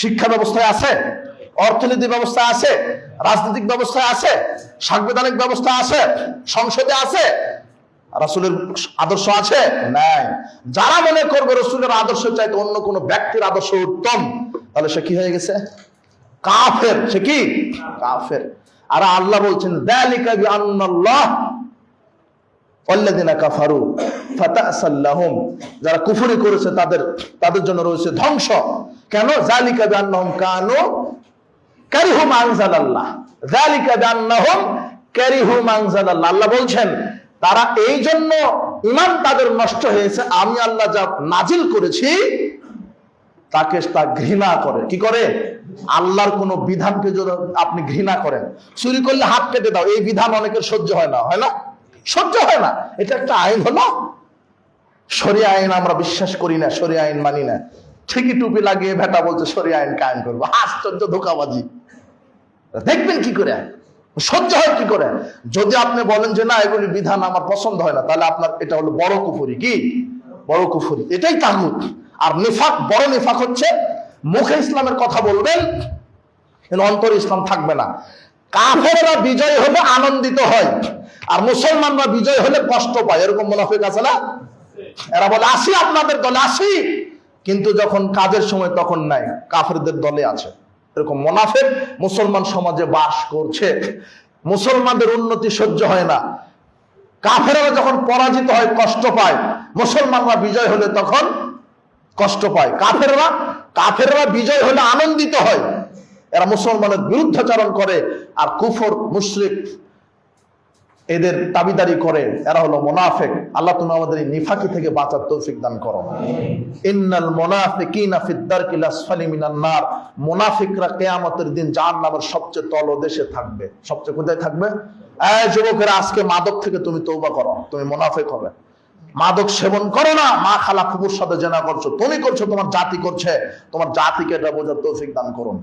Speaker 1: শিক্ষা ব্যবস্থায়, আছে, অর্থনীতি ব্যবস্থায় আছে, রাজনৈতিক ব্যবস্থায় আছে, সাংবিধানিক ব্যবস্থা আছে, সংসদে আছে। রাসূলের আদর্শ আছে? নাই। যারা মনে করবে রাসূলের আদর্শ চাইতে অন্য কোন ব্যক্তির আদর্শ উত্তম, তাহলে সে কি হয়ে গেছে? কাফের। সে কি? কাফের। আর আল্লাহ বলছেন যালিকা বিআন্নাল্লাহ ওয়াল্লাযিনা কাফারু ফাতাসাল লাহুম। যারা কুফরি করেছে তাদের জন্য রয়েছে ধ্বংস। কেন? যালিকা বিআন্নাহুম কানু কারিহু মা আনজালাল্লাহ। যালিকা বিআন্নাহুম কারিহু মা আনজালাল্লাহ। আল্লাহ বলছেন তারা এই জন্য ঈমান তাদের নষ্ট হয়েছে, আমি আল্লাহ যা নাজিল করেছি তাকে তা ঘৃণা করে। কি করে? আল্লাহর কোন বিধানকে যদি আপনি ঘৃণা করেন, চুরি করলে হাত কেটে দাও, এই বিধান অনেকের সহ্য হয় না, হয় না? সহ্য হয় না। এটা একটা আইন হলো, শরিয়া আইন আমরা বিশ্বাস করি না, শরিয়া আইন মানি না। ঠিকই টুপি লাগিয়ে ভেটা বলছে শরিয়া আইন কায়েম করবো। আশ্চর্য ধোঁকাবাজি। দেখবেন কি করে, সহ্য হয় কি করে? যদি আপনি বলেন যে না এগুলি বিধান আমার পছন্দ হয় না, তাহলে আপনার এটা হলো বড় কুফরি। কি? বড় কুফরি। এটাই তাগুত। আর নিফাক, বড় নিফাক হচ্ছে মুখে ইসলামের কথা বলবেন কিন্তু অন্তরে ইসলাম থাকবে না। কাফেররা বিজয় হলে আনন্দিত হয়, আর মুসলমানরা বিজয় হলে কষ্ট পায়। এরকম মুনাফিক আছে না? এরা বলে আসি আপনাদের দলে, আসি, কিন্তু যখন কাজের সময় তখন নাই, কাফেরদের দলে আছে। এরকম মুনাফিক মুসলমান সমাজে বাস করছে। মুসলমানদের উন্নতি সহ্য হয় না, কাফেররা যখন পরাজিত হয় কষ্ট পায়, মুসলমানরা বিজয় হলে তখন কষ্ট পায়। কাফেররা বিজয় হলে আনন্দিত হয়। এরা মুসলমানের বিরুদ্ধাচরণ করে, আর কুফর, মুশরিক এদের দাবিদারি করে। এরা হলো মুনাফিক। আল্লাহ তুমি আমাদের এই নিফাকি থেকে বাঁচার তৌফিক দান করো। ইন্নাল মুনাফিকিনা ফিদ দারকিল আসফালি মিনান নার। মুনাফিকরা কিয়ামতের দিন জাহান্নামের সবচেয়ে তলদেশে থাকবে। সবচেয়ে কোথায় থাকবে? এই যুবকেরা, আজকে মাদক থেকে তুমি তওবা করো, তুমি মুনাফিক হবে। মাদক সেবন করো না, মা খালা ফুফুর সাথে জেনা করছো, তুমি করছো, তোমার জাতি করছে, তোমার জাতিকে এটা বোঝার তৌফিক দান করুন।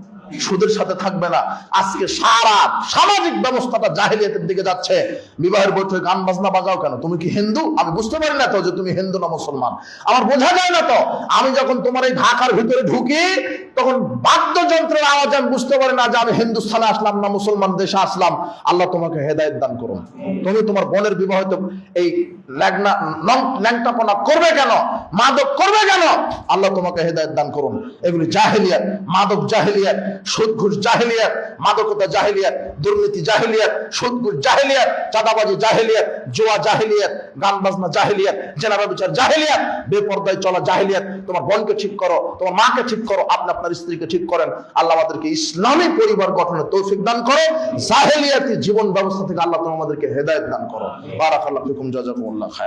Speaker 1: সুদের সাথে থাকবে না। আজকে সারা সামাজিক ব্যবস্থাটা জাহেলিয়াতের দিকে যাচ্ছে। বিবাহের বৈঠকে গান বাজনা বাজাও কেন? তুমি কি হিন্দু? আমি বুঝতে পারি না তো যে তুমি হিন্দু না মুসলমান, আমার বোঝা যায় না তো। আমি যখন তোমার এই ঢাকার ভিতরে ঢুকি তখন বাদ্যযন্ত্রের আওয়াজ আমি বুঝতে পারি না যে আমি হিন্দুস্থানে আসলাম না মুসলমান দেশে আসলাম। আল্লাহ তোমাকে হেদায়েত দান করুন। তুমি তোমার বোনের বিবাহিত এই ল্যাংটাপনা করবে কেন? মাদক করবে কেন? আল্লাহ তোমাকে হেদায়েত দান করুন। এগুলি জাহেলিয়াত, মাদক জাহেলিয়াত, সুদ ঘুষ জাহেলিয়াত, মাদকতা জাহেলিয়াত, দুর্নীতি জাহেলিয়াত, সুদ ঘুষ জাহেলিয়াত, চাঁদাবাজি জাহেলিয়াত, জুয়া জাহেলিয়াত, গান বাজনা জাহেলিয়াত, জেনা ব্যভিচার জাহেলিয়াত, বেপরদায় চলা জাহেলিয়াত। তোমার বোনকে ঠিক করো, তোমার মাকে ঠিক করো, আপনি আপনার স্ত্রীকে ঠিক করেন। আল্লাহ আমাদেরকে ইসলামী পরিবার গঠনের তৌফিক দান করো। জাহেলিয়াতি জীবন ব্যবস্থা থেকে আল্লাহ তোমাদেরকে হেদায়েত দান করো। বারাকাল্লাহু ফিকুম, জাযাকুমুল্লাহ খায়র।